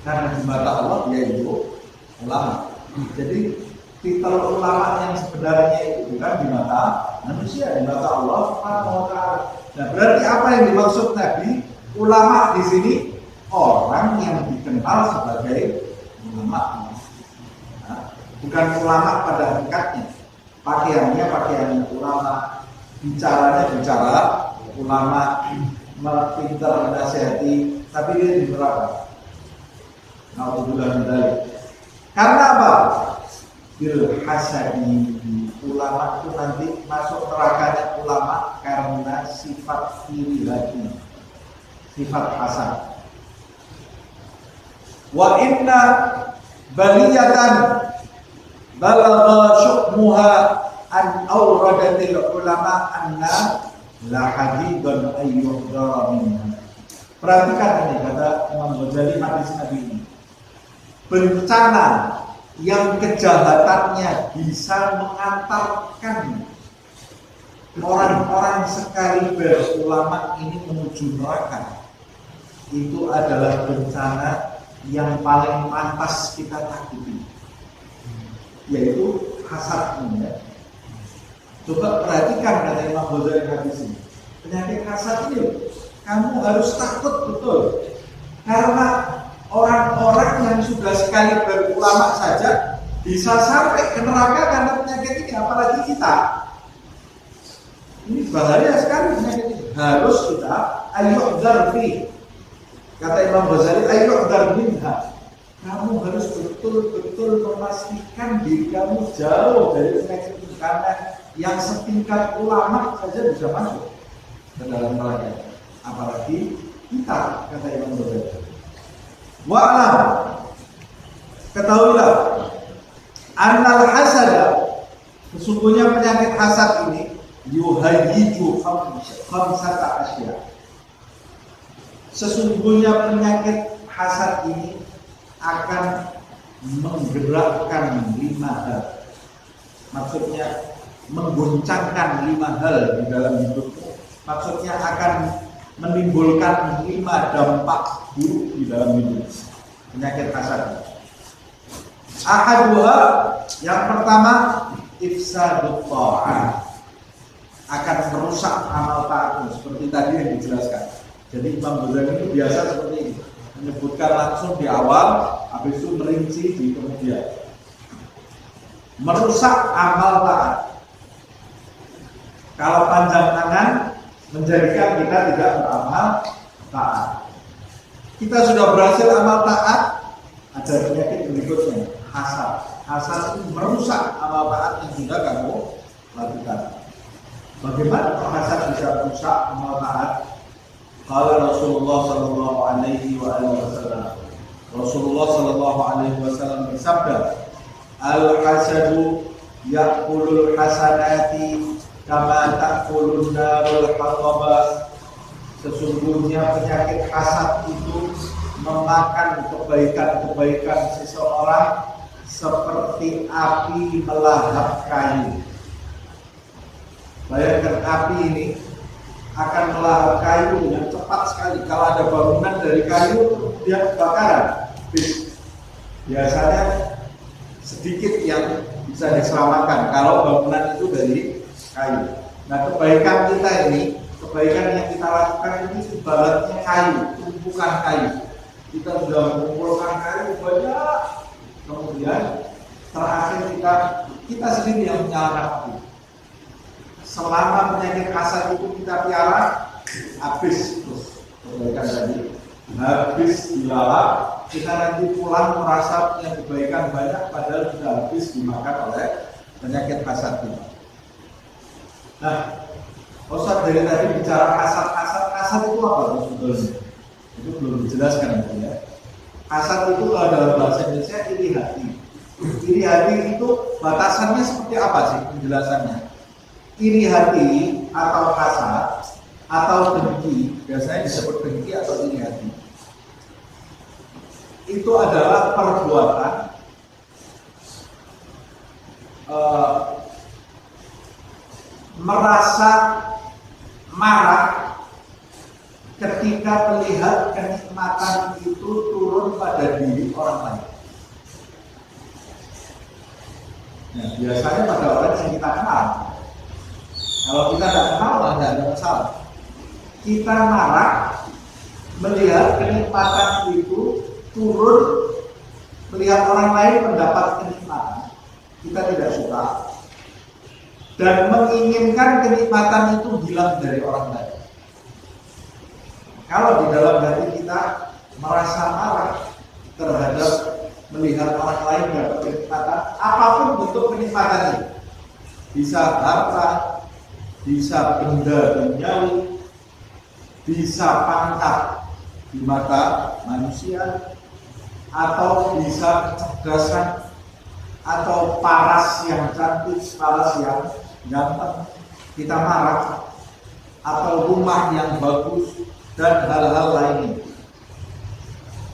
A: Karena di mata Allah dia itu ulama. Jadi titel ulama yang sebenarnya itu bukan di mata manusia, di mata Allah Subhanahu wa taala. Nah, berarti apa yang dimaksud Nabi? Ulama di sini orang yang dikenal sebagai ulama. Nah, bukan ulama pada hakikatnya. Pakaiannya pakaian ulama, bicaranya bicara ulama, pintar menasihati, tapi dia di neraka. Nauzubillah min dzalik. Karena apa? Bil hasadi, ulama itu nanti masuk nerakanya ulama karena sifat iri hati, sifat hasad. Wa inna baliyatan balagha syukmuha an awradatil ulama anna la hadidun ayyuhdara minha. Perhatikan ini kata Imam Ghazali hadis Nabi ini. Bencana yang kejahatannya bisa mengantarkan orang-orang sekaliber ulama ini menuju neraka, itu adalah bencana yang paling pantas kita takuti, yaitu hasad ini. Coba perhatikan kata Imam Ghazali hadis ini, penyakit hasad ini kamu harus takut betul, karena orang-orang yang sudah sekali berulama saja bisa sampai ke neraka karena penyakit ini, apalagi kita. Ini bahaya sekali penyakit ini. Harus kita ayyuhdar fi. Kata Imam Ghazali ayyuhdar minha. Kamu harus betul-betul memastikan diri kamu jauh dari penyakit ini, karena yang setingkat ulama saja bisa masuk ke dalam neraka. Apalagi kita, kata Imam Ghazali. Wa'lam, ketahuilah, annal hasada, sesungguhnya penyakit hasad ini yuhayyiju khamsata asya. Sesungguhnya penyakit hasad ini akan menggerakkan 5 hal. Maksudnya menggoncangkan 5 hal di dalam hidupmu. Maksudnya akan menimbulkan 5 dampak buruk di dalam hidup. Penyakit hasad. Ahaduha, yang pertama, ifsadut ta'ah, akan merusak amal taatmu, seperti tadi yang dijelaskan. Jadi Imam Ghazali itu biasa seperti ini, menyebutkan langsung di awal, habis itu merinci di kemudian. Merusak amal taat. Kalau panjang tangan menjadikan kita tidak beramal taat. Kita sudah berhasil amal taat, ada penyakit berikutnya, hasad. Hasad itu merusak amal taat yang sudah kamu lakukan. Bagaimana hasad bisa merusak amal taat? Kalau Rasulullah Sallallahu Alaihi Wasallam, Rasulullah Sallallahu Alaihi Wasallam bersabda, al-hasadu ya'kulul hasanati kama ta'kulun narul hatabah. Sesungguhnya penyakit hasad itu memakan kebaikan-kebaikan seseorang seperti api melahap kayu. Bayangkan api ini akan melahap kayu dengan cepat sekali. Kalau ada bangunan dari kayu, dia kebakaran. Biasanya sedikit yang bisa diselamatkan kalau bangunan itu dari kayu. Nah, kebaikan kita ini, kebaikan yang kita lakukan ini ibaratnya kayu, tumpukan kayu. Kita sudah mengumpulkan kayu banyak, kemudian terakhir kita sendiri yang menyalakan api. Selama penyakit hasad itu kita piara, habis terus kebaikan tadi, habis dilalap, kita nanti pulang merasa punya kebaikan banyak, padahal sudah habis dimakan oleh penyakit hasad kita. Nah, Ustaz dari tadi bicara hasad itu apa sebetulnya? Itu belum dijelaskan ya. Hasad itu kalau dalam bahasa Indonesia iri hati. Iri hati itu batasannya seperti apa sih penjelasannya? Iri hati atau hasad atau dengki, biasanya disebut dengki atau iri hati. Itu adalah perbuatan merasa marah ketika melihat kenikmatan itu turun pada diri orang lain. Nah, biasanya pada orang yang kita kenal. Kalau kita tidak kenal, tidak ada masalah. Kita marah melihat kenikmatan itu turun, melihat orang lain mendapat kenikmatan, kita tidak suka, dan menginginkan kenikmatan itu hilang dari orang lain. Kalau di dalam hati kita merasa marah terhadap melihat orang lain dapat kenikmatan, apapun bentuk kenikmatannya, bisa harta, bisa benda duniawi, bisa pangkat di mata manusia, atau bisa kecerdasan, atau paras yang cantik, paras yang ganteng, kita marah, atau rumah yang bagus, dan hal-hal lainnya.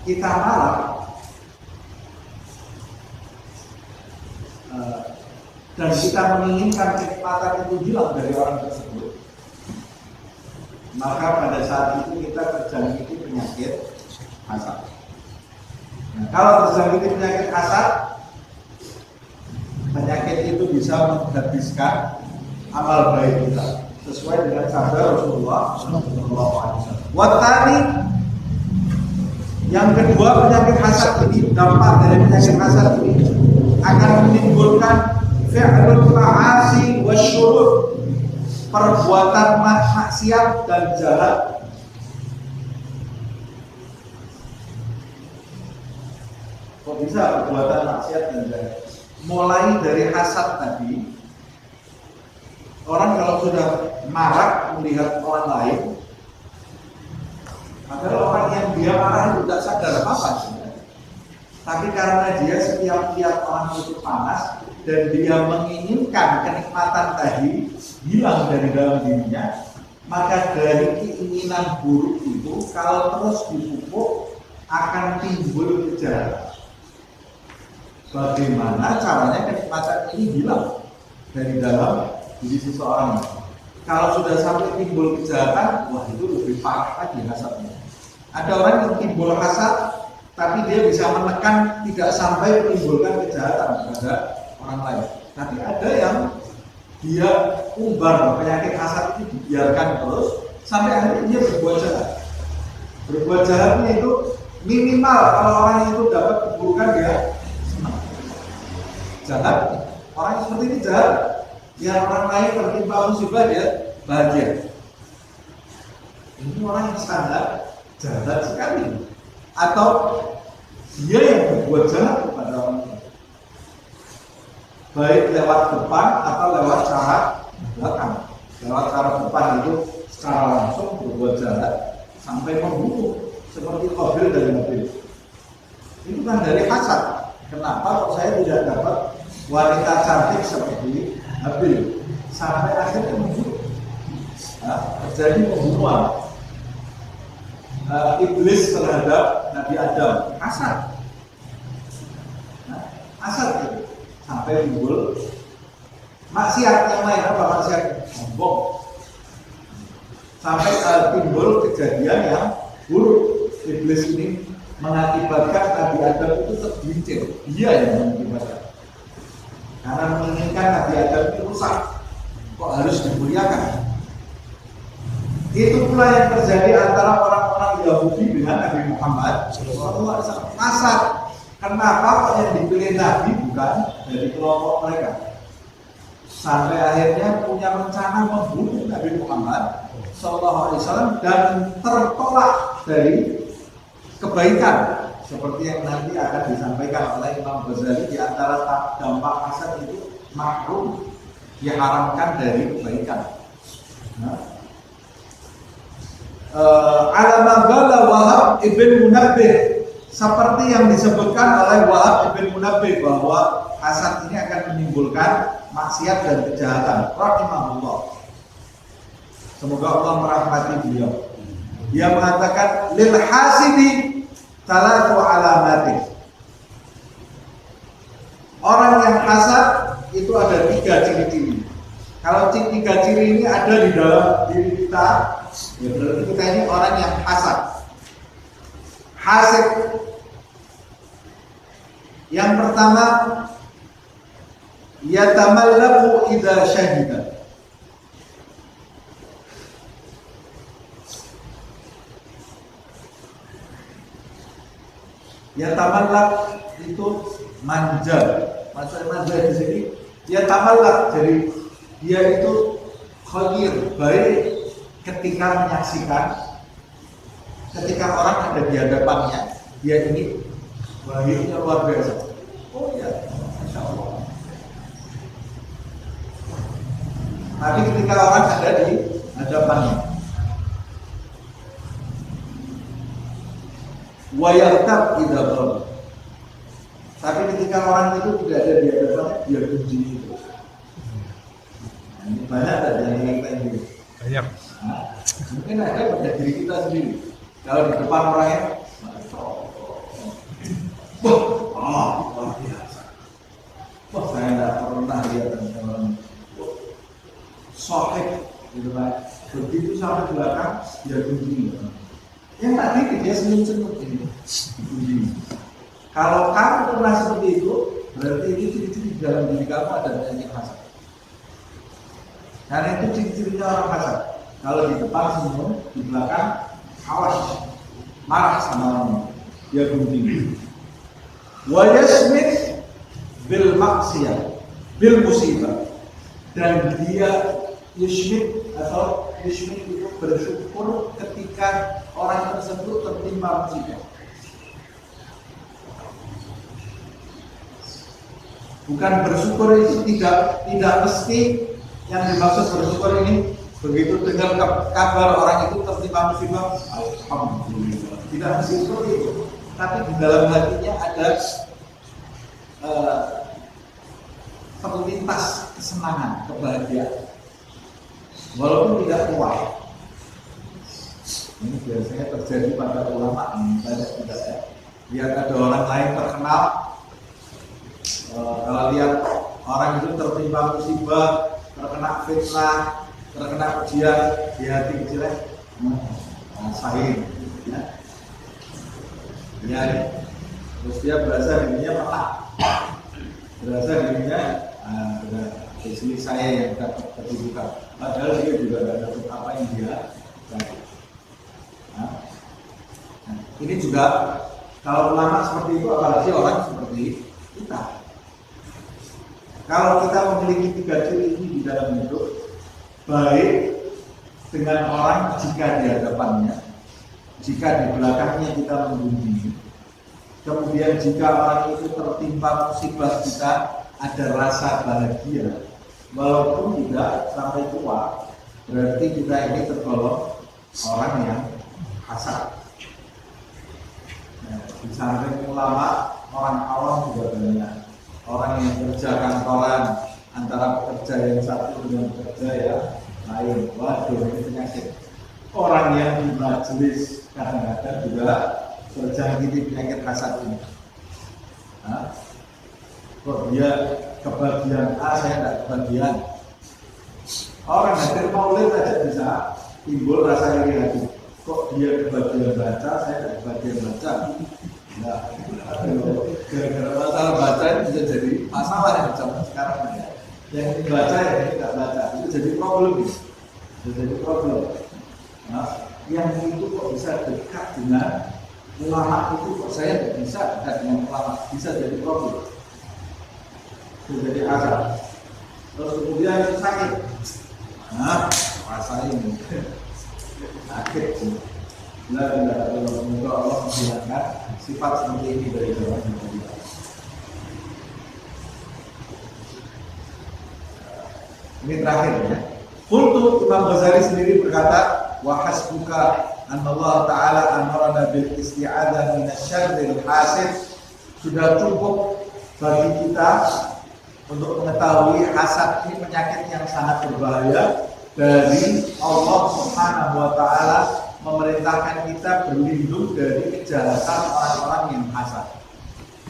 A: Kita marah dan kita menginginkan kenikmatan itu hilang dari orang tersebut, maka pada saat itu kita terjangkiti penyakit hasad. Nah, kalau terjangkiti penyakit hasad, penyakit itu bisa menghabiskan amal baik kita, sesuai dengan sabda Rasulullah SAW. Watani, yang kedua, penyakit hasad ini, dampak dari penyakit hasad ini akan menimbulkan fi'lul ma'asi wasyurur, perbuatan maksiat dan jahat. Kok bisa perbuatan maksiat dan jahat? Mulai dari hasad tadi, orang kalau sudah marah melihat orang lain, padahal orang yang dia marah itu tidak sadar apa sebenarnya. Tapi karena dia setiap lihat orang itu panas dan dia menginginkan kenikmatan tadi hilang dari dalam dirinya, maka dari keinginan buruk itu kalau terus dipupuk akan timbul kejahatan. Bagaimana caranya kenikmatan ini hilang dari dalam diri seseorang? Kalau sudah sampai timbul kejahatan, wah itu lebih parah lagi hasadnya. Ada orang yang timbul hasad, tapi dia bisa menekan tidak sampai menimbulkan kejahatan pada orang lain. Tapi ada yang dia umbar penyakit hasad itu dibiarkan terus sampai akhirnya dia berbuat jahat. Berbuat jahatnya itu
D: Minimal kalau orang itu dapat keburukan dia senang. Jangan orang yang seperti ini jahat. Yang orang lain tertimpa musibah dia bahagia. Ini orang yang sangat jahat sekali. Atau dia yang berbuat jahat kepada orang lain, baik lewat depan atau lewat cara belakang. Lewat cara depan itu secara langsung berbuat jahat sampai membunuh, seperti Qabil dan Habil. Itu kan dari hasad. Kenapa kok saya tidak dapat wanita cantik seperti Habil? Sampai akhirnya membunuh. Terjadi pembunuhan iblis terhadap Nabi Adam. Hasad. Hasad itu sampai timbul maksiat yang lain. Apa maksiat? Sombong. Sampai timbul kejadian yang buruk. Iblis ini mengakibatkan Nabi Adam itu tergelincir. Dia yang mengakibatkan. Karena menginginkan Nabi Adam itu rusak. Kok harus dimuliakan? Itu pula yang terjadi antara orang-orang Yahudi dengan Nabi Muhammad SAW. Hasad. Kenapa kok yang dipilih Nabi bukan dari kelompok mereka? Sampai akhirnya punya rencana membunuh Nabi Muhammad SAW dan tertolak dari kebaikan, seperti yang nanti akan disampaikan oleh Imam Ghazali. Di antara dampak hasad itu makruh, diharamkan dari kebaikan. Alamagala Wahab ibn Munabbih, seperti yang disebutkan oleh Wahab ibn Munabbih bahwa hasad ini akan menimbulkan maksiat dan kejahatan. Rahimahullah, semoga Allah merahmati beliau. Dia mengatakan lil hasidi talatu alamatin. Orang yang hasad itu ada 3 ciri-ciri. Kalau 3 ciri ini ada di dalam diri kita, ya berarti kita ini orang yang hasad. Hasad. Yang pertama, yatamallaku idza syahida. Yatamallak itu manja. Maksudnya manja di sini yatamallak, jadi dia itu khair, baik ketika menyaksikan, ketika orang ada di hadapannya, dia ini baiknya luar biasa. Oh ya, Masya Allah. Tapi ketika orang ada di hadapannya, wayartab idza dhab. Tapi ketika orang itu tidak ada di hadapannya, dia benci itu. Nah, ini banyak ada yang kita ini.
C: Banyak.
D: Nah, mungkin ada pada diri kita sendiri. Kalau di depan orangnya, luar biasa. Wah, saya tidak pernah lihat orang sohib gitu kan. Begitu sampai belakang, dia benci. Yang tadi dia senyum-senyum ini. Kalau kamu pernah seperti itu, berarti itu ciri-ciri dalam diri kamu ada penyakit hasad. Karena itu ciri-cirinya orang hasad. Kalau di depan senyum, di belakang awas, marah sama orang, dia benci. Wa yasmit bil maksiyah, bil musibah, dan dia yasmit atau yasmit itu bersyukur ketika orang tersebut tertimpa musibah. Bukan bersyukur itu tidak mesti yang dimaksud bersyukur ini begitu dengar kabar orang itu tertimpa musibah, alhamdulillah. Tidak mesti seperti itu. Tapi di dalam hatinya ada terlintas kesenangan, kebahagiaan, walaupun tidak kuat. Ini biasanya terjadi pada ulama yang banyak tidak ya. Lihat ada orang lain terkenal, kalau lihat orang itu tertimpa musibah, terkena fitnah, terkena ujian, di hati kecilnya rasain, ya. Terus dia berasa dirinya menang, berasa dirinya di sini saya yang dapat kedudukan, padahal dia juga tidak dapat apa yang dia dapat. Nah, ini juga Kalau ulama seperti itu, apalagi orang seperti kita. Kalau kita memiliki 3 ciri ini di dalam hidup, baik dengan orang jika di hadapannya, jika di belakangnya kita mengunjungi, kemudian jika orang itu tertimpa musibah kita ada rasa bahagia, walaupun tidak sampai tua, berarti kita ini tergolong orang yang hasad. Di samping ulama, orang awam juga banyak. Orang yang kerja kantoran, antara pekerja yang satu dengan pekerja yang lain. Waduh, ini penyakit. Orang yang di majelis kadang-kadang juga terjangkiti penyakit hasad ini. Kok dia kebagian A, saya tidak kebagian. Orang hadir maulid saja bisa timbul rasa iri hati. Kok dia kebagian baca, saya tidak kebagian baca. Nah, gara-gara masalah baca itu bisa jadi masalah yang zaman sekarang. Yang dibaca yang tidak baca itu jadi problem. Jadi problem. Nah, yang itu kok bisa dekat dengan ulama itu, kok saya tidak bisa dekat dengan ulama, bisa jadi problem. Bisa jadi asal. Terus kemudian itu sakit. Nah, rasa ini sakit sih. Semoga Allah menghilangkan sifat seperti ini dari orang yang kita. Ini terakhir ya. Qultu, Imam Ghazali sendiri berkata, wa hasbuka anallahu ta'ala amarana bil isti'adzah minasyarril hasid. Sudah cukup bagi kita untuk mengetahui hasad ini penyakit yang sangat berbahaya dari Allah Subhanahu wa ta'ala memerintahkan kita berlindung dari kejahatan orang-orang yang hasad.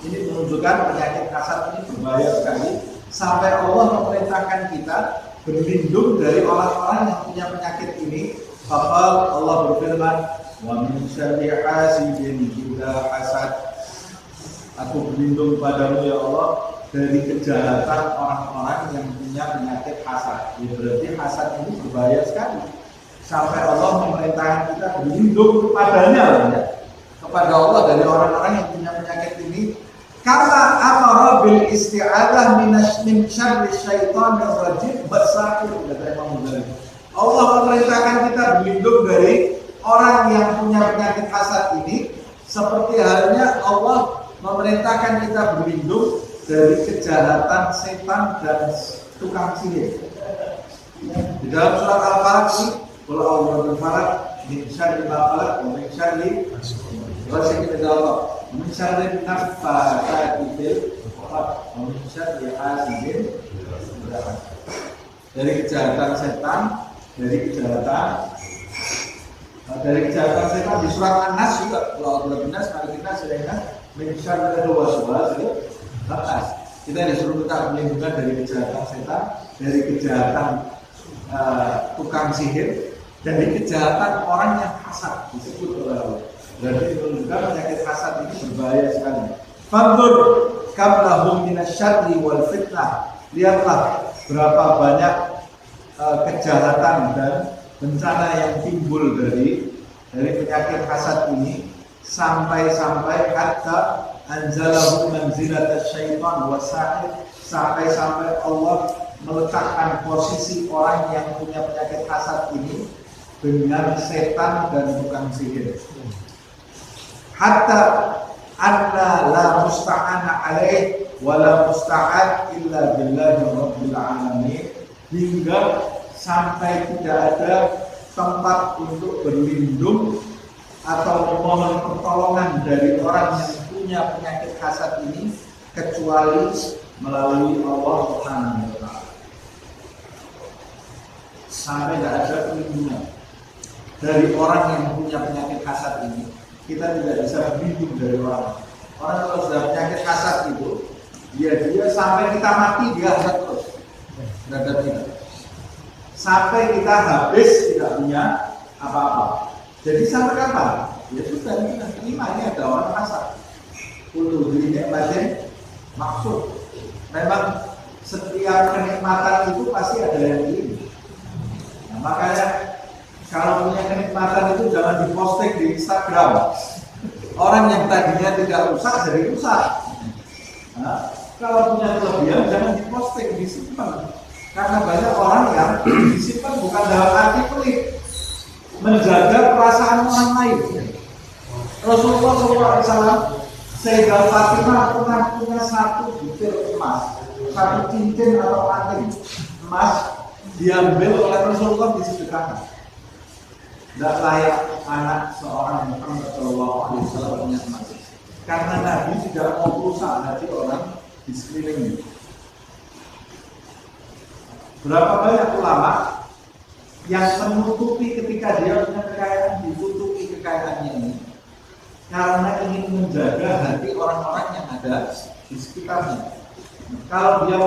D: Ini menunjukkan penyakit hasad ini berbahaya sekali sampai Allah memerintahkan kita berlindung dari orang-orang yang punya penyakit ini. Faqal, Allah berfirman, wa min syarri hasidin idza hasad. Aku berlindung padamu ya Allah dari kejahatan orang-orang yang punya penyakit hasad. Ya, berarti hasad ini berbahaya sekali. Sampai Allah memerintahkan kita berlindung padanya ya, kepada Allah dari orang-orang yang punya penyakit ini. Kama amara bil isti'adzah min syarri syaitonir rajim wasaqir, kata Imam Ghazali. Allah memerintahkan kita berlindung dari orang yang punya penyakit hasad ini, seperti halnya Allah memerintahkan kita berlindung dari kejahatan setan dan tukang sihir. Di dalam surat Al-Falaq ini, kalau Allah berfirman, min syarri ma khalaq wa min syarri min syarri naffatsati fil 'uqad wa min syarri hasidin. Dari kejahatan setan, dari kejahatan setan di surat An-Nas juga. Kalau Allah berfirman, mari kita sedangkan min syarri waswas itu batas. Kita disuruh minta perlindungan dari kejahatan setan, dari kejahatan tukang sihir, dari kejahatan orang yang hasad disebut oleh Allah. Berarti menunjukkan penyakit hasad ini berbahaya sekali. Fanzur qablahum minasyarri wal fitnah. Lihatlah berapa banyak kejahatan dan bencana yang timbul dari penyakit hasad ini, sampai hatta anzalahu manzilatasy syaitan wasa'id, sampai Allah meletakkan posisi orang yang punya penyakit hasad ini dengan setan dan tukang sihir. Hatta anna la musta'ana alaih wa la musta'ad illa billahi rabbil alamin, hingga sampai tidak ada tempat untuk berlindung atau memohon pertolongan dari orang yang punya penyakit hasad ini kecuali melalui Allah Subhanahu wa ta'ala. Sampai tidak ada perlindungan dari orang yang punya penyakit hasad ini, kita tidak bisa berlindung dari orang. Orang kalau sudah penyakit hasad itu, dia sampai kita mati dia hasad terus terhadap kita. Sampai kita habis tidak punya apa-apa. Jadi sampai kapan? Ya sudah, kita terima ini ada orang hasad. Untuk dinikmatin maksud. Memang setiap kenikmatan itu pasti ada yang ini. Nah, makanya kalau punya kenikmatan itu jangan diposting di Instagram. orang yang tadinya tidak rusak jadi rusak. Nah, kalau punya kelebihan jangan diposting, disimpan. Karena banyak orang yang disimpan bukan dalam arti pelit, menjaga perasaan orang lain. Rasulullah SAW, Sayyidah Fatimah pernah punya satu butir emas, satu cincin atau anting emas diambil oleh Rasulullah disedekahkan. Tidak layak anak seorang Muhammad SAW punya emas. Karena Nabi tidak mau rusak hati orang di sekelilingnya. Berapa banyak ulama yang menutupi ketika dia punya kekayaan, ditutupi kekayaannya ini karena ingin menjaga hati orang-orang yang ada di sekitarnya. Kalau dia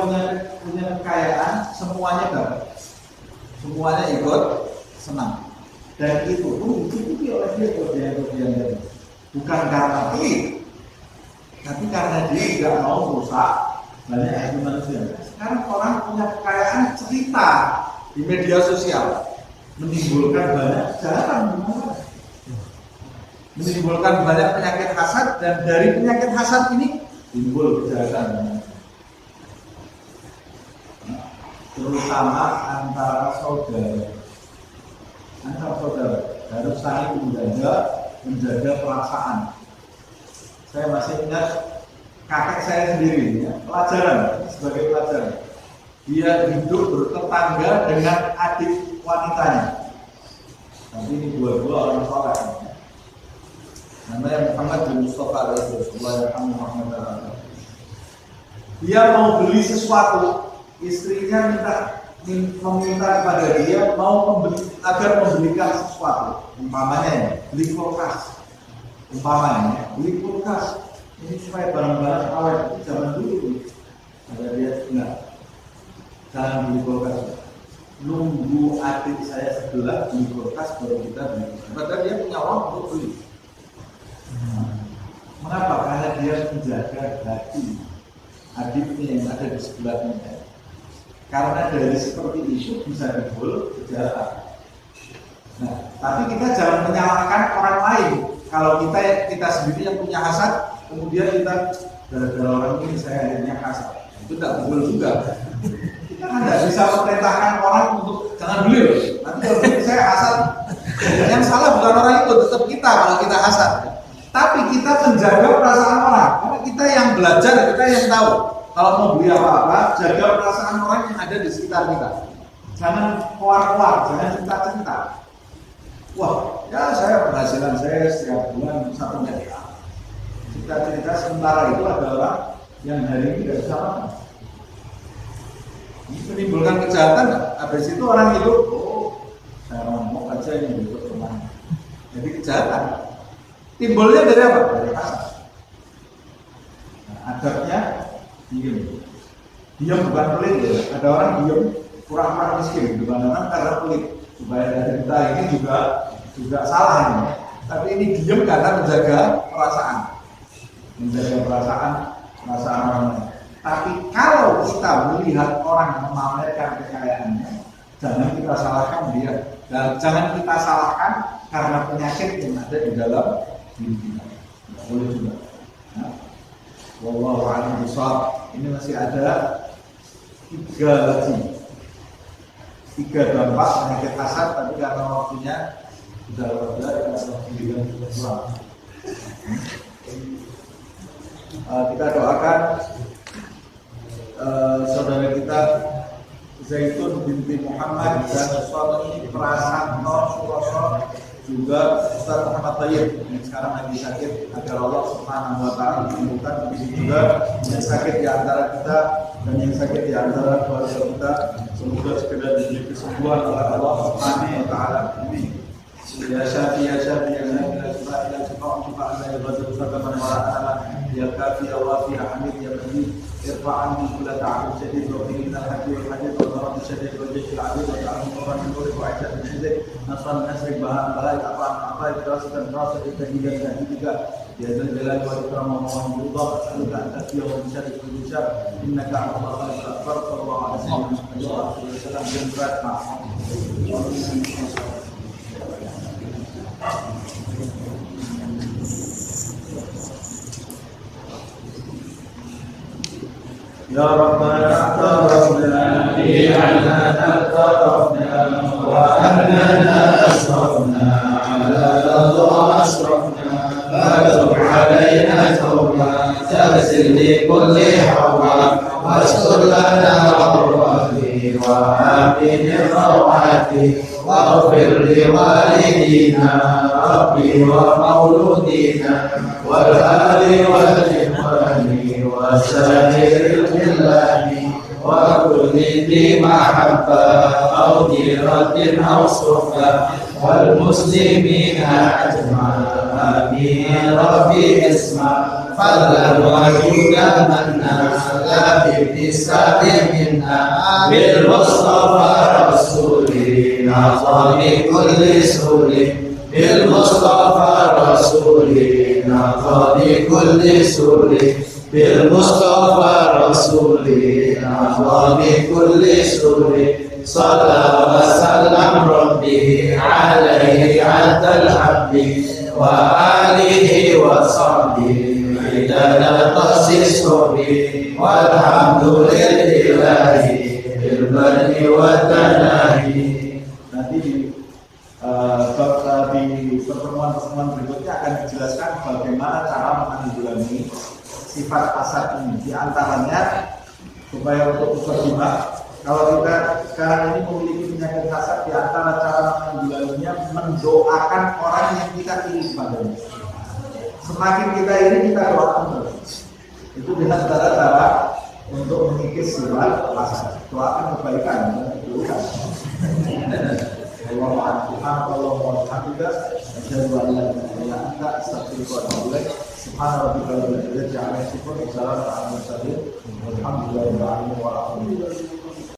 D: punya kekayaan, semuanya dapat, semuanya ikut senang, dan itu pun ditutupi oleh dia kelebihan-kelebihan, bukan karena pelit, tapi karena dia tidak mau rusak banyak hati manusia. Sekarang orang punya kekayaan cerita di media sosial menimbulkan banyak kejahatan, menimbulkan banyak penyakit hasad, dan dari penyakit hasad ini timbul kejahatan, terutama antara saudara. Harus saling menjaga perasaan. Saya masih ingat kakek saya sendiri, ya, sebagai pelajaran. Dia hidup bertetangga dengan adik wanitanya. Tapi ini dua-dua orang soleh. Namanya Muhammad bin Mustafa alaihi. Dia mau beli sesuatu, istrinya meminta kepada dia agar membelikan sesuatu. Umpamanya beli kulkas. Beli kulkas. Ini supaya barang-barang awet. Zaman dulu ada dia enggak. Jangan beli kulkas. Nunggu adik saya sebelah beli kulkas baru kita beli. Padahal dia punya uang untuk beli. Mengapa? Karena dia menjaga hati adiknya yang ada di sebelahnya. Karena dari seperti itu bisa timbul kejahatan. Nah, tapi kita jangan menyalahkan orang lain. Kalau kita sendiri yang punya hasad, kemudian kita gara-gara orang ini saya akhirnya hasad, itu tidak betul juga. Kita kan tidak bisa memerintahkan orang untuk jangan beli. Nanti kalau saya hasad, yang salah bukan orang itu, tetap kita kalau kita hasad. Tapi kita menjaga perasaan orang. Karena kita yang belajar, kita yang tahu. Kalau mau beli apa-apa, jaga perasaan orang yang ada di sekitar kita. Jangan keluar-keluar, jangan cerita-cerita. Wah, ya saya penghasilan saya setiap bulan 1 miliar. Cerita-cerita sementara itu ada orang yang hari ini tidak bisa makan. Ini menimbulkan kejahatan. Habis itu orang hidup, saya ngomong aja ini untuk rumah. Jadi kejahatan. Timbulnya dari apa? Dari hasad. Nah, adabnya diam bukan pelit ya. Ada orang diam kurang miskin, bukan orang karena pelit. Supaya dari kita ini juga salah ini. Tapi ini diam karena menjaga perasaan orang lain. Tapi kalau kita melihat orang memamerkan kekayaannya, jangan kita salahkan dia. Dan jangan kita salahkan karena penyakit yang ada di dalam diri kita. Tidak boleh juga. Nah, wallahu a'lam bishawab. Ini masih ada 3 dampak penyakit hasad, tapi karena waktunya sudah ada kurang. Kita doakan saudara kita Zaitun binti Muhammad dan suami Prasanto Suroso, juga Ustaz Muhammad Tayyib yang sekarang lagi sakit, agar Allah Subhanahu wa taala menyembuhkan. Begitu juga yang sakit di antara kita dan yang sakit di antara keluarga kita, semoga segera diberi kesembuhan oleh Allah Subhanahu wa taala. Amin. Ya Syafi ya Syafi ya Nabi la ilaha illa anta subhanaka ya ghafur sabana wa ta'ala ya kafi ya wafi ya hamid ya majid irfa' anni kulla ta'ab syadid wa qini minal haqqi wal hadid wa darab syadid wa jahil 'adid wa ta'am quran nur wa aisyah bin zaid nasran nasrik bahan baik apa dirasakan rasa kehadiran dan juga ya jalal wa ikram wa mawlud as'aluka an tafiya wa syadid wa syar innaka Allahu akbar sallallahu alaihi wasallam dan berat
A: يا ربنا اعترفنا بأننا اعترفنا وأننا أسرفنا على لظى أشرفنا فتب علينا توبة تغسل لكل حوبة واستر لنا عوراتي وآمن روعاتي واغفر لوالدينا ربي ومولودينا والأهل والإخوان وسائر البلاد وكل ذي محبة أو ديرة أو صحبة والمسلمين أجمعين آمين ربي اسمع فضلا وجودا منا لا بابتسام منا بالمصطفى رسولي نعطى كل سوري بالمصطفى رسولي نعطى كل سوري بالمصطفى رسولي نعطى كل سوري صلى وسلم ربي عليه عد الحب وآله وصحبه عندنا تخصيص والحمد لله بالبر والتناهي.
D: Nanti di pertemuan berikutnya akan dijelaskan bagaimana cara menanggulangi sifat asad ini. Di antaranya supaya untuk mustajabah, kalau kita sekarang ini memiliki penyakit hasad, di antara cara menanggulanginya mendoakan orang yang kita iri kepadanya. Semakin kita iri, kita doakan terus. Itu di antara cara untuk mengikis sifat hasad. Doakan kebaikan dan keburukan. Allahumma alhamdulillah, asyhadu an la ilaha illa anta, astaghfiruka wa atubu ilaik. Subhana rabbika rabbil izzati amma yasifun, wa salamun alal mursalin, walhamdulillahi rabbil alamin.